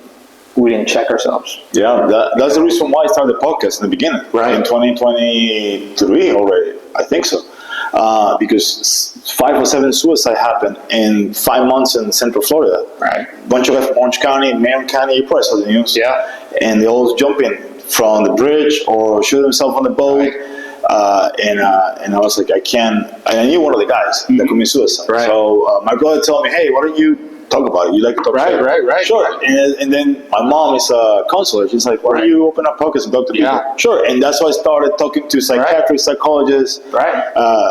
check ourselves. Yeah, that's the reason why I started the podcast in the beginning. Right. In 2023 already, I think so. Because 5 or 7 suicides happened in 5 months in Central Florida. Right. Bunch of from Orange County, Marion County, you probably saw the news. Yeah. And they all jump in from the bridge or shoot themselves on the boat. Right. And I was like, I can't. I knew one of the guys that committed suicide. Right. So my brother told me, hey, why don't you talk about it? You like to talk about it? Right. Sure. And then my mom is a counselor. She's like, why don't you open up podcasts and talk to people? Yeah. Sure. And that's why I started talking to psychiatrists, psychologists. Right.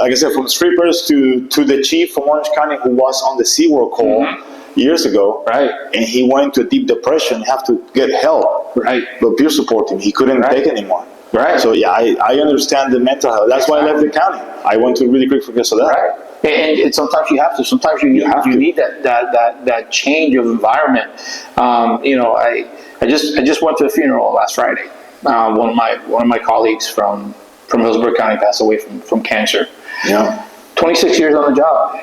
Like I said, from strippers to the chief from Orange County who was on the SeaWorld call years ago. Right. And he went into a deep depression, have to get help. Right. But peer support him. He couldn't take it anymore. Right. So yeah, I understand the mental health. That's why I left the county. I went to really quick because of that. Right. And sometimes you have to. Sometimes you need that change of environment. I just went to a funeral last Friday. One of my colleagues from Hillsborough County passed away from cancer. Yeah. 26 years on the job.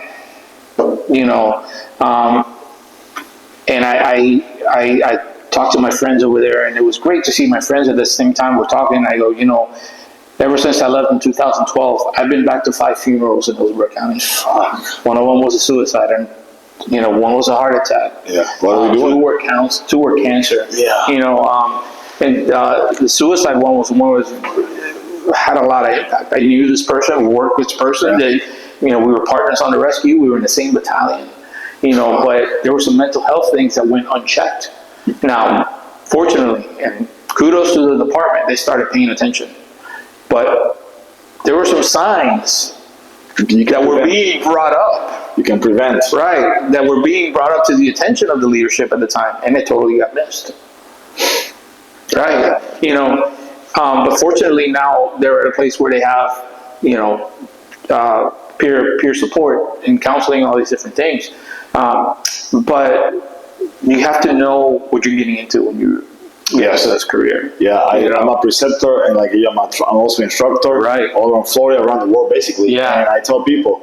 And I talked to my friends over there, and it was great to see my friends at the same time. We're talking, and I go, ever since I left in 2012, I've been back to 5 funerals in Hillsborough County. One of them was a suicide, and one was a heart attack. Yeah. What are we doing? 2 were cancer. Yeah. And the suicide one had a lot of impact. I knew this person, worked with this person. Yeah. We were partners on the rescue. We were in the same battalion. But there were some mental health things that went unchecked. Now, fortunately, and kudos to the department, they started paying attention. But there were some signs that were being brought up. You can prevent. Right, that were being brought up to the attention of the leadership at the time, and it totally got missed. Right, but fortunately now they're at a place where they have, peer support and counseling, all these different things. But you have to know what you're getting into when you get into this career. Yeah, I'm a preceptor, and I'm also an instructor. Right. All around Florida, around the world, basically. Yeah. And I tell people,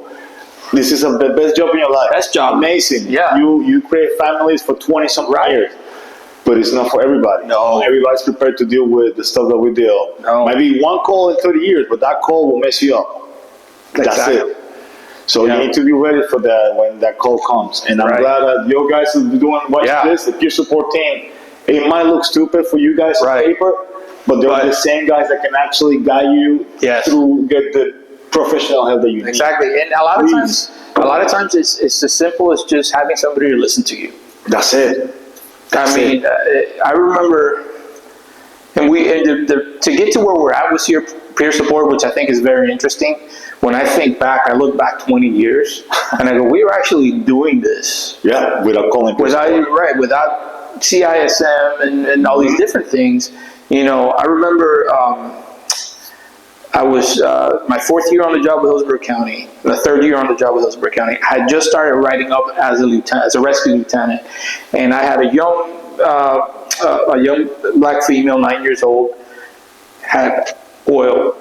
this is the best job in your life. Best job. Amazing. Yeah. You create families for 20-something years. but it's not for everybody. No. Everybody's prepared to deal with the stuff that we deal. No. Might be one call in 30 years, but that call will mess you up. That's Exactly. it. So you need to be ready for that when that call comes. And I'm glad that you guys are doing what this, the peer support team. It might look stupid for you guys on paper, but they're the same guys that can actually guide you through get the professional help that you need. Exactly. And a lot of times it's as simple as just having somebody to listen to you. That's it. I remember, and to get to where we're at with peer support, which I think is very interesting. When I think back, I look back 20 years, and I go, we were actually doing this. Yeah, without calling peer support. Without CISM and all these different things. You know, I remember I was my 4th year on the job with Hillsborough County, the 3rd year on the job with Hillsborough County. I had just started writing up as a rescue lieutenant, and I had a young black female, 9 years old, had oil.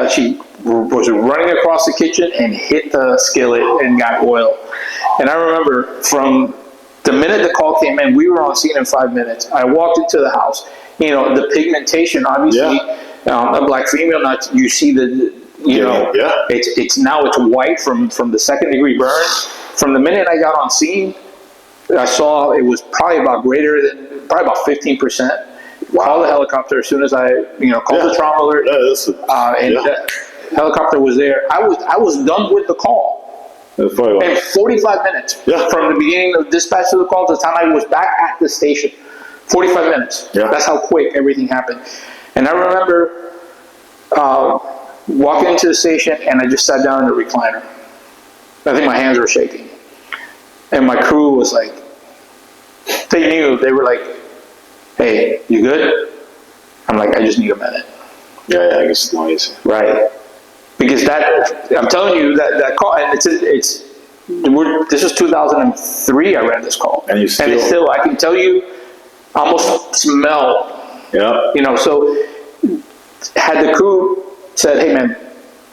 She was running across the kitchen and hit the skillet and got oil. And I remember from the minute the call came in, we were on scene in 5 minutes. I walked into the house. You know, the pigmentation, obviously, a black female, you see it's now it's white from the 2nd degree burns. From the minute I got on scene, I saw it was probably about 15%. Called the helicopter as soon as I, called the trauma alert, the helicopter was there. I was done with the call in 45 minutes from the beginning of dispatch to the call to the time I was back at the station. 45 minutes. That's how quick everything happened. And I remember walking into the station, and I just sat down in the recliner. I think my hands were shaking, and my crew was like, they were like, hey, you good? I'm like, I just need a minute. I guess it's not easy. Right. Because I'm telling you, that call, and this was 2003 I ran this call. And it's still, I can tell you, almost smell. Yeah. So had the crew said, hey man,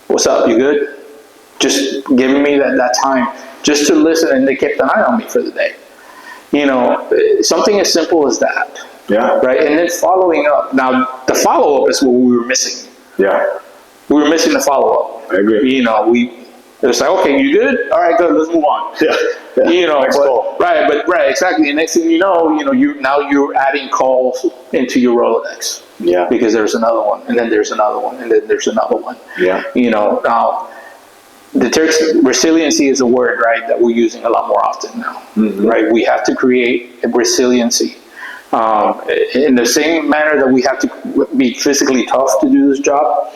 what's up, you good? Just giving me that time just to listen, and they kept an eye on me for the day. Something as simple as that. Yeah. Right. And then following up. Now, the follow up is what we were missing. Yeah. We were missing the follow up. I agree. It was like, okay, you good? All right, good. Let's move on. Right, exactly. And next thing you know, you're adding calls into your Rolodex. Yeah. Because there's another one, and then there's another one, and then there's another one. Yeah. Now, resiliency is a word, right, that we're using a lot more often now. Mm-hmm. Right. We have to create a resiliency. In the same manner that we have to be physically tough to do this job,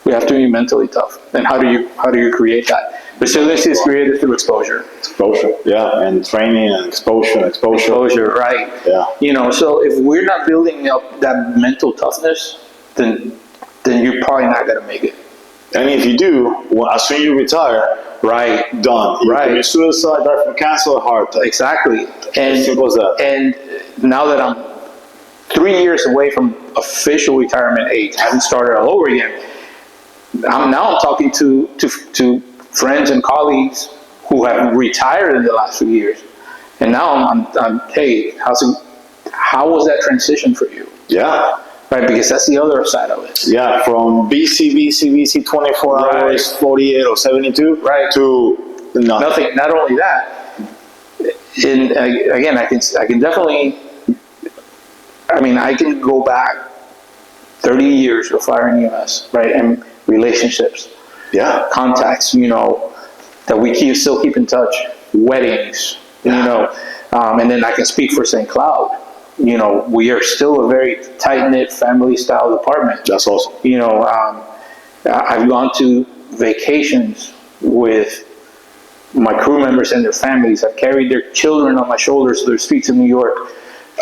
we have to be mentally tough. And how do you create that? Resiliency is created through exposure. Exposure, and training and exposure. Exposure, right? Yeah. So if we're not building up that mental toughness, then you're probably not going to make it. And if you do, as soon as you retire, done. You commit suicide, die from cancer, or heart attack. Exactly. And as simple as that. And now that I'm 3 years away from official retirement age, I haven't started all over again. I'm talking to friends and colleagues who have retired in the last few years, and now I'm hey, how was that transition for you? Yeah. Right, because that's the other side of it. Yeah, from BC 24 hours, 48 or 72, to nothing. Not only that, again, I can definitely. I can go back 30 years with fire and EMS, right, and relationships, contacts, that we still keep in touch, weddings, and then I can speak for St. Cloud. We are still a very tight-knit family-style department. That's awesome. I've gone to vacations with my crew members and their families. I've carried their children on my shoulders to the streets of New York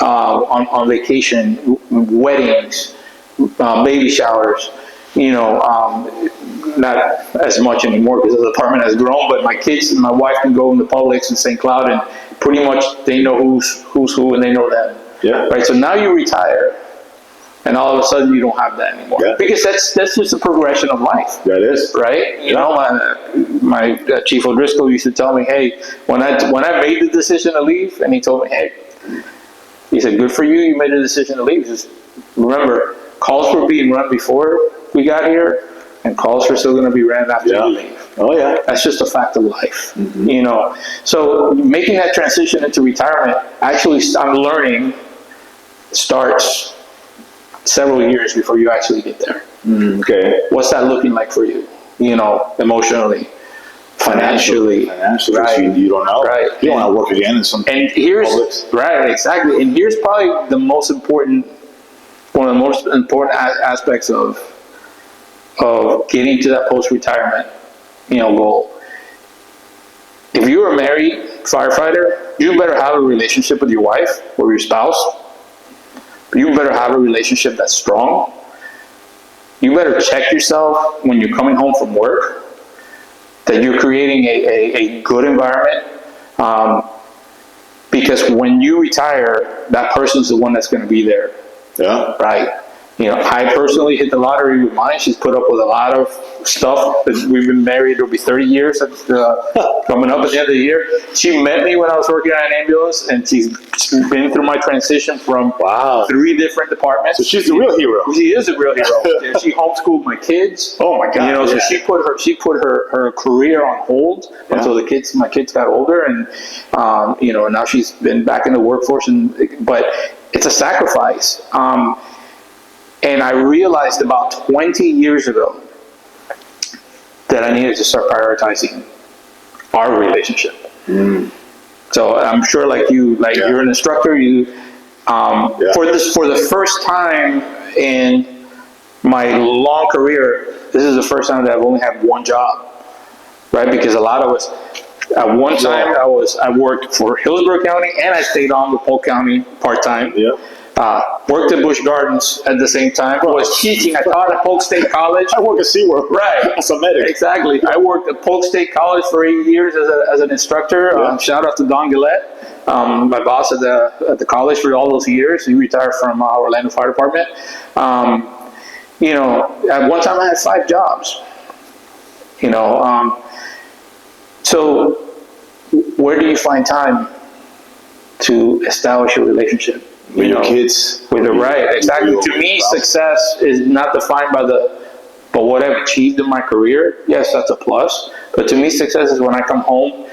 on vacation, weddings, baby showers. Not as much anymore because the department has grown, but my kids and my wife can go into Publix in St. Cloud, and pretty much they know who's who, and they know them. Yeah. Right. So now you retire, and all of a sudden you don't have that anymore. Yeah. Because that's just a progression of life. That is. Right. My Chief O'Driscoll used to tell me, hey, when I made the decision to leave, and he told me, hey, He said, good for you. You made a decision to leave. Just remember, calls were being run before we got here, and calls are still going to be ran after you leave. Oh, yeah. That's just a fact of life, you know. So making that transition into retirement, actually, I'm learning, starts several years before you actually get there. Okay. What's that looking like for you? You know, emotionally, financially, right? You don't know. Right. You don't want to work again in some. And here's right, exactly. And here's probably the most important, one of the most important aspects of getting to that post-retirement, you know, goal. If you are a married firefighter, you better have a relationship with your wife or your spouse. You better have a relationship that's strong. You better check yourself when you're coming home from work, that you're creating a good environment. Because when you retire, that person's the one that's going to be there. Yeah. Right. You know, I personally hit the lottery with mine. She's put up with a lot of stuff. We've been married, it'll be 30 years coming up at the end of the year. She met me when I was working on an ambulance, and she's been through my transition from 3 different departments. So she's the real hero. She is a real hero. She homeschooled my kids. Oh my God! You know, so she put her career on hold until my kids got older, and you know, now she's been back in the workforce. But it's a sacrifice. And I realized about 20 years ago that I needed to start prioritizing our relationship. So I'm sure, like you, you're an instructor. You, for the first time in my long career, this is the first time that I've only had one job, right? Because a lot of us, at one time, I worked for Hillsborough County, and I stayed on with Polk County part-time. Yeah. Worked at Busch Gardens at the same time. Was teaching. I taught at Polk State College. I work at SeaWorld. Right. As a medic. Exactly. I worked at Polk State College for 8 years as an instructor. Shout out to Don Gillette, my boss at the college for all those years. He retired from Orlando Fire Department. You know, at one time I had 5 jobs. You know, so where do you find time to establish a relationship? With your kids. With the right, exactly. To me, success is not defined by what I've achieved in my career. Yes, that's a plus. But to me, success is when I come home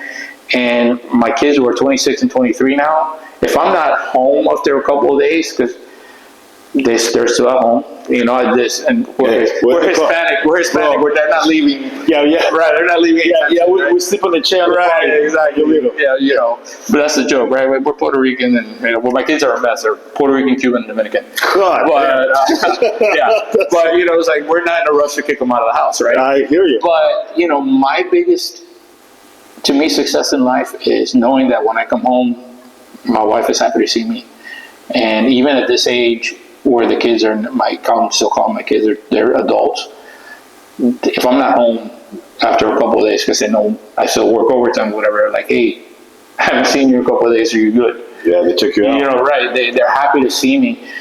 and my kids who are 26 and 23 now, if I'm not home after a couple of days, because they're still at home, you know, we're Hispanic. We're Hispanic. They're not leaving. Yeah. Right, they're not leaving. We sleep on the chair. Right, exactly. Yeah, you know, but that's the joke, right? We're Puerto Rican, and you know, well, my kids are a mess. They're Puerto Rican, Cuban, and Dominican. God. But but you know, it's like we're not in a rush to kick them out of the house, right? I hear you. But you know, my biggest, to me, success in life is knowing that when I come home, my wife is happy to see me, and even at this age, where the kids are, still call my kids, they're adults. If I'm not home after a couple of days, because they know I still work overtime, whatever, like, hey, I haven't seen you in a couple of days, are you good? Yeah, they took you out. You know, right, they're happy to see me.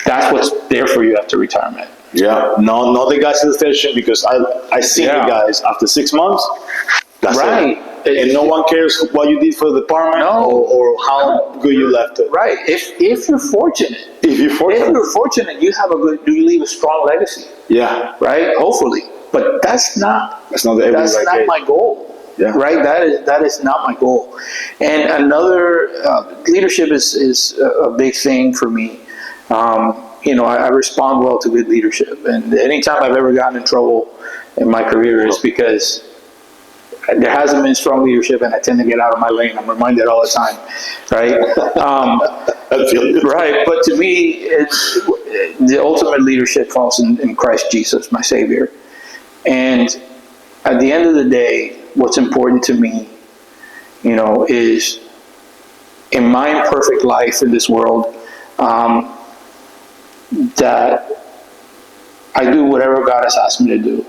That's what's there for you after retirement. Yeah, no, not the guys in the station, because I see the guys after 6 months. That's right. And no one cares what you did for the department or how good you left it. Right. If you're fortunate. If you're fortunate, you leave a strong legacy. Yeah. Right? Hopefully. But that's not my goal. Yeah. Right? That is not my goal. And another, leadership is a big thing for me. You know, I respond well to good leadership. And anytime I've ever gotten in trouble in my career is because there hasn't been strong leadership, and I tend to get out of my lane. I'm reminded all the time, right? Right, but to me, the ultimate leadership falls in Christ Jesus, my Savior. And at the end of the day, what's important to me, you know, is in my imperfect life in this world, that I do whatever God has asked me to do.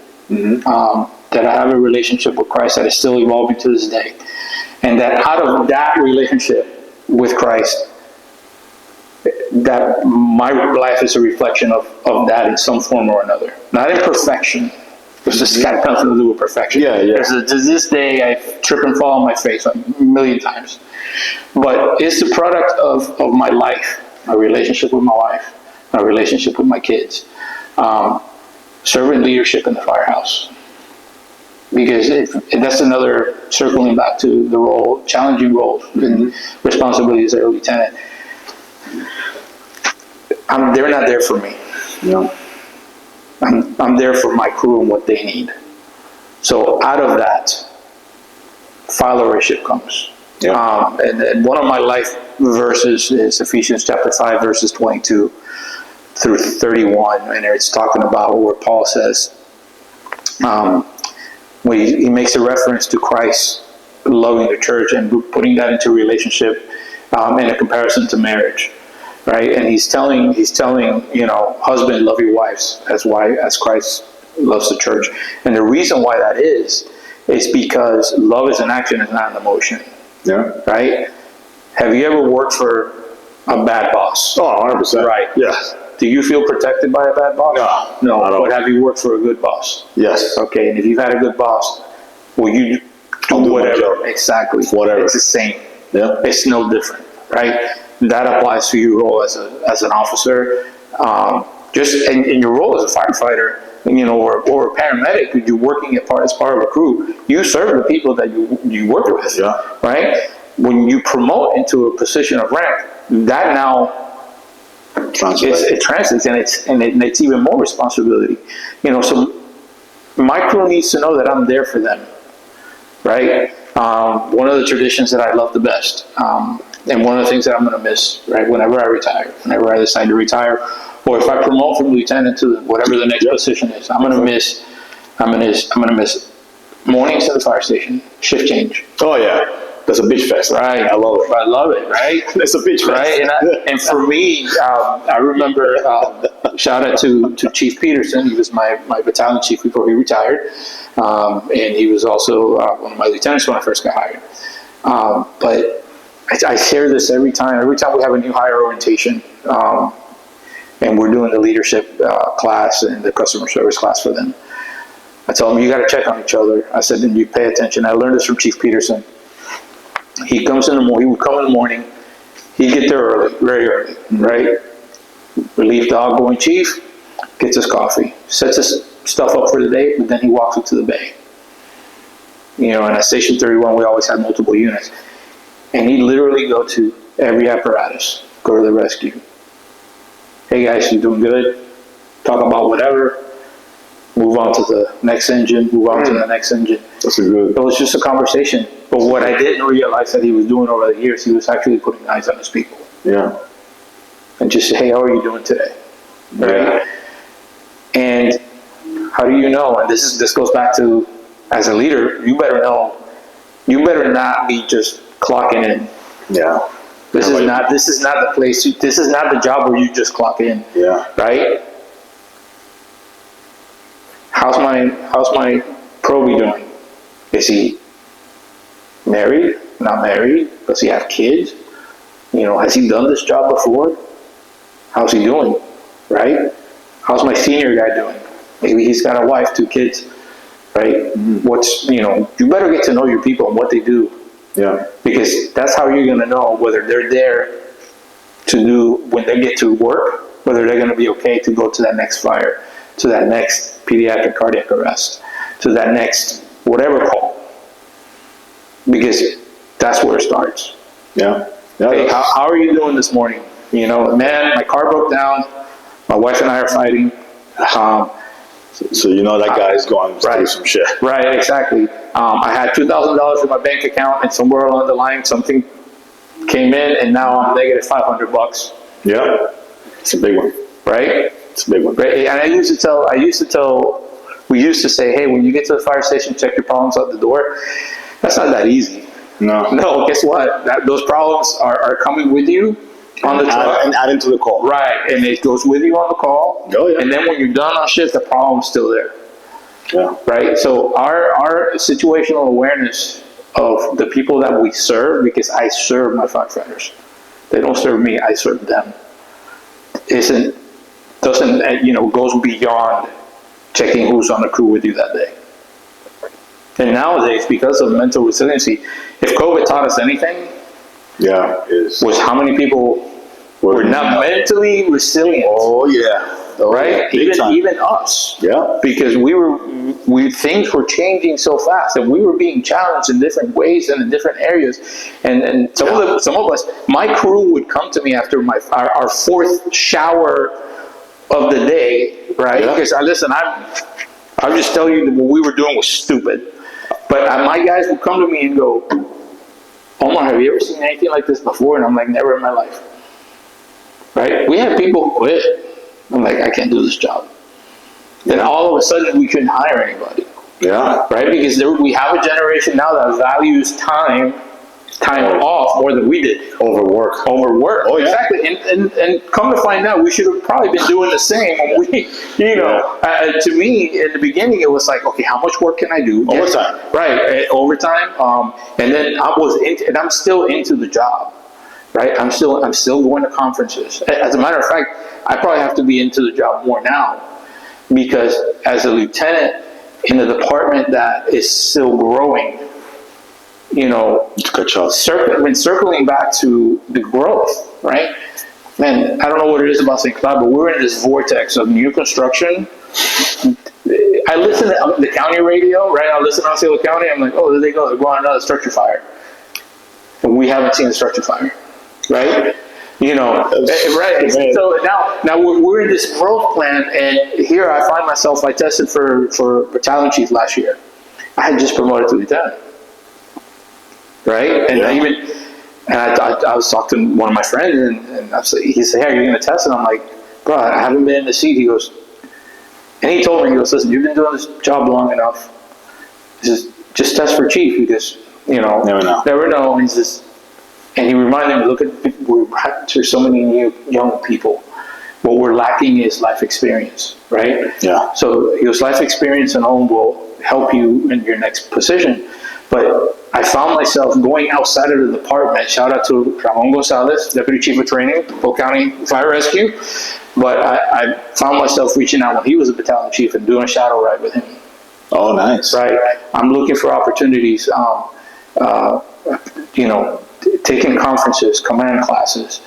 That I have a relationship with Christ that is still evolving to this day. And that out of that relationship with Christ, that my life is a reflection of that in some form or another. Not in perfection, It's just got nothing to do with perfection. Yeah, yeah. To this day, I trip and fall on my face a million times. But it's the product of my life, my relationship with my wife, my relationship with my kids, servant leadership in the firehouse. Because that's another, circling back to the role, challenging roles and responsibilities as a lieutenant. They're not there for me. Yeah. I'm there for my crew and what they need. So out of that, followership comes. Yeah. And one of my life verses is Ephesians chapter 5, verses 22 through 31. And it's talking about where Paul says, when he makes a reference to Christ loving the church and putting that into relationship in a comparison to marriage. Right, and he's telling, husband, love your wives as Christ loves the church. And the reason why that is because love is an action, it's not an emotion. Yeah. Right? Have you ever worked for a bad boss? Oh, 100%. Right. Yes. Do you feel protected by a bad boss? No. No. But have you worked for a good boss? Yes. Okay, and if you've had a good boss, will you do whatever? Exactly. Whatever. It's the same. Yeah. It's no different, right? That applies to your role as an officer, just in your role as a firefighter, or a paramedic. You're working as part of a crew. You serve the people that you work with, right? When you promote into a position of rank, that now it translates, and it's even more responsibility. So my crew needs to know that I'm there for them, right? One of the traditions that I love the best. And one of the things that I'm going to miss, right, whenever I retire, whenever I decide to retire, or if I promote from lieutenant to whatever the next position is, I'm going to miss mornings at the fire station, shift change. Oh yeah, that's a bitch fest. Right, I love it. I love it. Right, it's a bitch fest. Right, and for me, I remember shout out to Chief Peterson. He was my battalion chief before he retired, and he was also one of my lieutenants when I first got hired. But I share this every time. Every time we have a new hire orientation, and we're doing the leadership class and the customer service class for them, I tell them, you got to check on each other. I said, and you pay attention. I learned this from Chief Peterson. He would come in the morning. He'd get there early, very early, right? Relief dog going chief, gets his coffee, sets his stuff up for the day, but then he walks up to the bay. And at Station 31, we always had multiple units. And he'd literally go to every apparatus, go to the rescue. Hey guys, you doing good? Talk about whatever. Move on to the next engine, move on to the next engine. That's a good. It was just a conversation. But what I didn't realize that he was doing over the years, he was actually putting eyes on his people. Yeah. And just say, hey, how are you doing today? Right? And how do you know? And this goes back to, as a leader, you better know. You better not be just clocking in. Yeah. This is not the place. This is not the job where you just clock in. Yeah. Right? How's my probie doing? Is he married? Not married? Does he have kids? Has he done this job before? How's he doing? Right? How's my senior guy doing? Maybe he's got a wife, 2 kids. Right? You better get to know your people and what they do. Yeah. Because that's how you're going to know whether they're there to do, when they get to work, whether they're going to be okay to go to that next fire, to that next pediatric cardiac arrest, to that next whatever call. Because that's where it starts. Yeah. Hey, how are you doing this morning? Man, my car broke down. My wife and I are fighting. So that guy is going through some shit. Right, exactly. I had $2,000 in my bank account, and somewhere along the line, something came in, and now I'm negative $500. Yeah, it's a big one. Right? It's a big one. Right? And we used to say, hey, when you get to the fire station, check your problems out the door. That's not that easy. No, guess what? Those problems are coming with you on the truck. And adding to the call. Right, and it goes with you on the call. Oh, yeah. And then when you're done on shift, the problem's still there. Yeah. Right? So our situational awareness of the people that we serve, because I serve my firefighters. They don't serve me, I serve them. Goes beyond checking who's on the crew with you that day. And nowadays, because of mental resiliency, if COVID taught us anything, was how many people were not mentally resilient. Oh yeah. Right? Even us. Yeah. Because things were changing so fast, and we were being challenged in different ways and in different areas. And some of us, my crew would come to me after our fourth shower of the day, right? Because I'll just tell you that what we were doing was stupid. But my guys would come to me and go, Omar, have you ever seen anything like this before? And I'm like, never in my life. Right? We had people quit. I'm like, I can't do this job. Then all of a sudden, we couldn't hire anybody. Yeah. Right? Because we have a generation now that values time off more than we did. Overwork. Oh, yeah. Exactly. And come to find out, we should have probably been doing the same. When we, to me, in the beginning, it was like, okay, how much work can I do? Overtime. Right. Overtime. And then I'm still into the job. Right. I'm still going to conferences. As a matter of fact, I probably have to be into the job more now, because as a lieutenant in a department that is still growing, circling back to the growth, right? Man, I don't know what it is about St. Cloud, but we're in this vortex of new construction. I listen to the county radio, right? I listen to Osceola County. I'm like, oh, there they go. They're going on another structure fire. But we haven't seen a structure fire, right? Right. So now we're in this growth plan, and here I find myself. I tested for battalion chief last year. I had just promoted to lieutenant, right? And I was talking to one of my friends, and he said, "Hey, are you going to test?" And I'm like, "Bro, I haven't been in the seat." He goes, and he told me, he goes, "Listen, you've been doing this job long enough. Just test for chief, because never know." And he says. And he reminded me, look there's so many new young people. What we're lacking is life experience, right? Yeah. So your life experience and home will help you in your next position. But I found myself going outside of the department. Shout out to Ramon Gonzalez, Deputy Chief of Training, Polk County Fire Rescue. But I found myself reaching out when he was a battalion chief and doing a shadow ride with him. Oh, nice. Right. I'm looking for opportunities, taking conferences, command classes,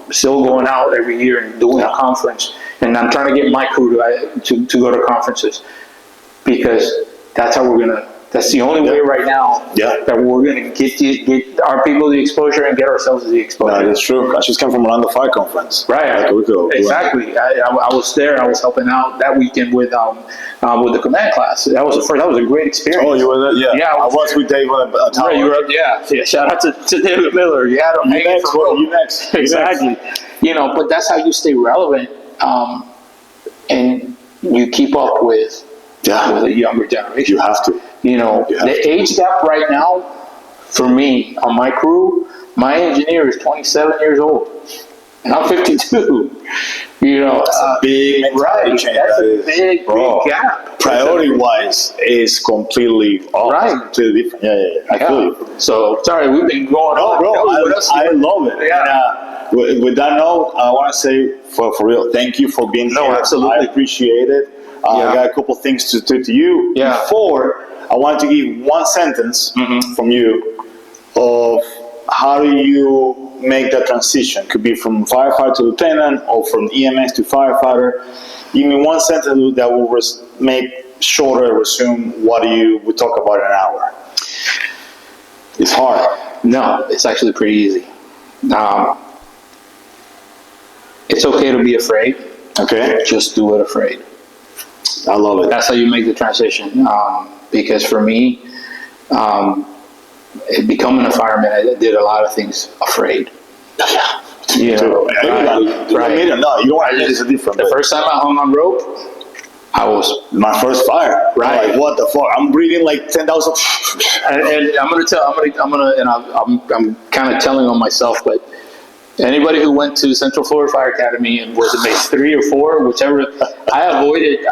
still going out every year and doing a conference. And I'm trying to get my crew to go to conferences, because that's how that's the only way right now that we're going to get our people the exposure and get ourselves the exposure. That is true. I just came from Orlando Fire Conference. Right. Like a week ago. Exactly. I was there. I was helping out that weekend with the command class. That was a great experience. Oh, you were there? Yeah. Yeah. I was with Dave on a tower. Right, you were, yeah. Shout out to David Miller. You had him hanging from rope. You next. Exactly. But that's how you stay relevant, and you keep up with the younger generation. You have to. The age gap right now, for me, on my crew, my engineer is 27 years old, and I'm 52. That's a big change. That's a big gap. Priority-wise, is completely off. Right. Completely different. Yeah. I feel you. So, sorry, we've been going on. Bro, I love it. Yeah. And, with that note, I want to say, for real, thank you for being here. No, absolutely. I appreciate it. I got a couple things to say to you. Yeah. Before, I want to give one sentence from you of how do you make that transition. Could be from firefighter to lieutenant, or from EMS to firefighter. Give me one sentence that will make shorter resume what we talk about in an hour. It's hard. No, it's actually pretty easy. It's okay to be afraid. Okay. Just do it afraid. I love it. That's how you make the transition. Because for me, becoming a fireman, I did a lot of things afraid. Right. You don't want to. It's different. The first time I hung on rope, I was my first fire. Right. Like, what the fuck? I'm breathing like 10,000. And I'm kind of telling on myself, but anybody who went to Central Florida Fire Academy and was in base 3 or 4, whichever, I avoided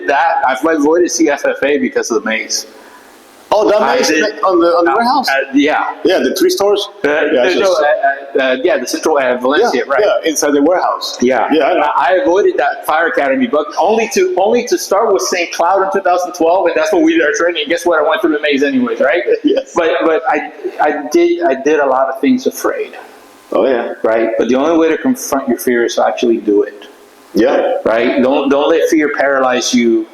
that. I've avoided CFFA because of the maze. Oh, that makes on the warehouse. Yeah. Yeah, the 3 stores. The Central Valencia, right? Yeah, inside the warehouse. Yeah, yeah. I know. I avoided that fire academy, but only to start with St. Cloud in 2012, and that's when we did our training. And guess what? I went through the maze anyways, right? Yes. But I did a lot of things afraid. Oh yeah. Right. But the only way to confront your fear is to actually do it. Yeah. Right. Don't let fear paralyze you.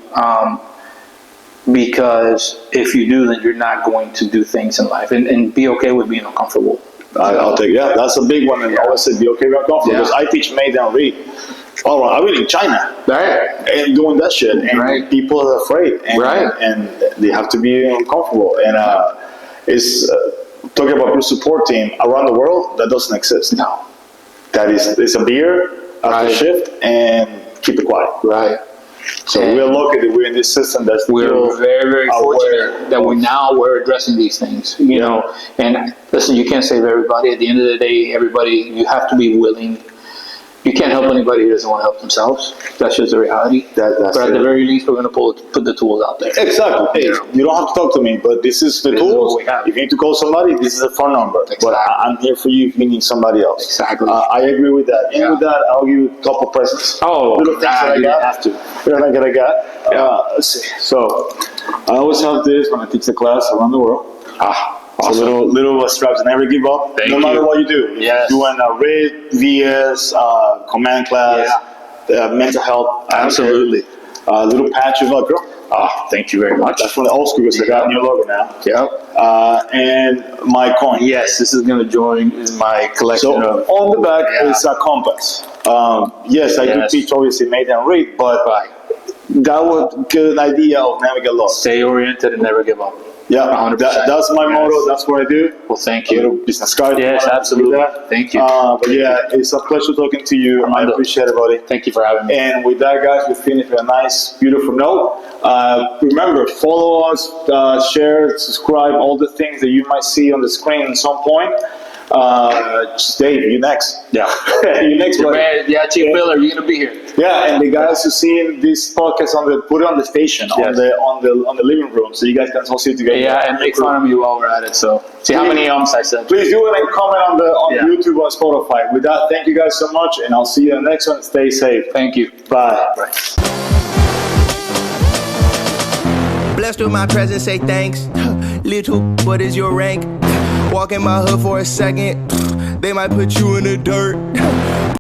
Because if you do, then you're not going to do things in life, and be okay with being uncomfortable. I'll take that's a big one. And I always say be okay with uncomfortable because I teach May and read. Oh, I've been in China, right, and doing that shit, and people are afraid, and they have to be uncomfortable. And it's talking about group support team around the world that doesn't exist now. That is, it's a beer after shift and keep it quiet. Right. So we're lucky that we're in this system that's we're very, very fortunate that we're addressing these things, you know. And listen, you can't save everybody. At the end of the day, you have to be willing. You can't help anybody who doesn't want to help themselves. That's just the reality. But at the very least, we're going to put the tools out there. Exactly. Hey, you don't have to talk to me, but this is the tools. If you need to call somebody, this is a phone number. Exactly. But I'm here for you if you need somebody else. Exactly. I agree with that. And with that, I'll give you a couple presents. Oh, little things that I got. Have to. Little things that I got. Let's see. So I always have this when I teach the class around the world. Awesome. So little straps, and never give up, no matter what you do. Yes. Doing a RID, VS, command class, mental health. Absolutely. Little patch of Velcro. Thank you very much. That's from the old school, because I got a new logo now. Yep. And my coin. Yes, this is going to join my collection. So on the back is a compass. Yes, I do teach obviously Made and Read, but that would get an idea of never get lost. Stay oriented and never give up. Yeah, 100%. That's my motto. That's what I do. Well, thank you. you. A little business card. Yes, absolutely. Thank you. But yeah, it's a pleasure talking to you. I appreciate it, buddy. Thank you for having me. And with that, guys, we finish with a nice, beautiful note. Remember, follow us, share, subscribe, all the things that you might see on the screen at some point. Dave, you next. Yeah. You next, buddy. Yeah, Chief Miller, you're gonna be here. Yeah, and the guys who see this podcast put it on the station, on the living room, so you guys can all see it together. Yeah, and make fun of me while we're at it. So see how many I said. Please do it and comment on YouTube or Spotify. With that, thank you guys so much, and I'll see you in the next one. Stay safe. Thank you. Bye. Bye. Blessed with my presence, say thanks. Little, what is your rank? Walk in my hood for a second, they might put you in the dirt.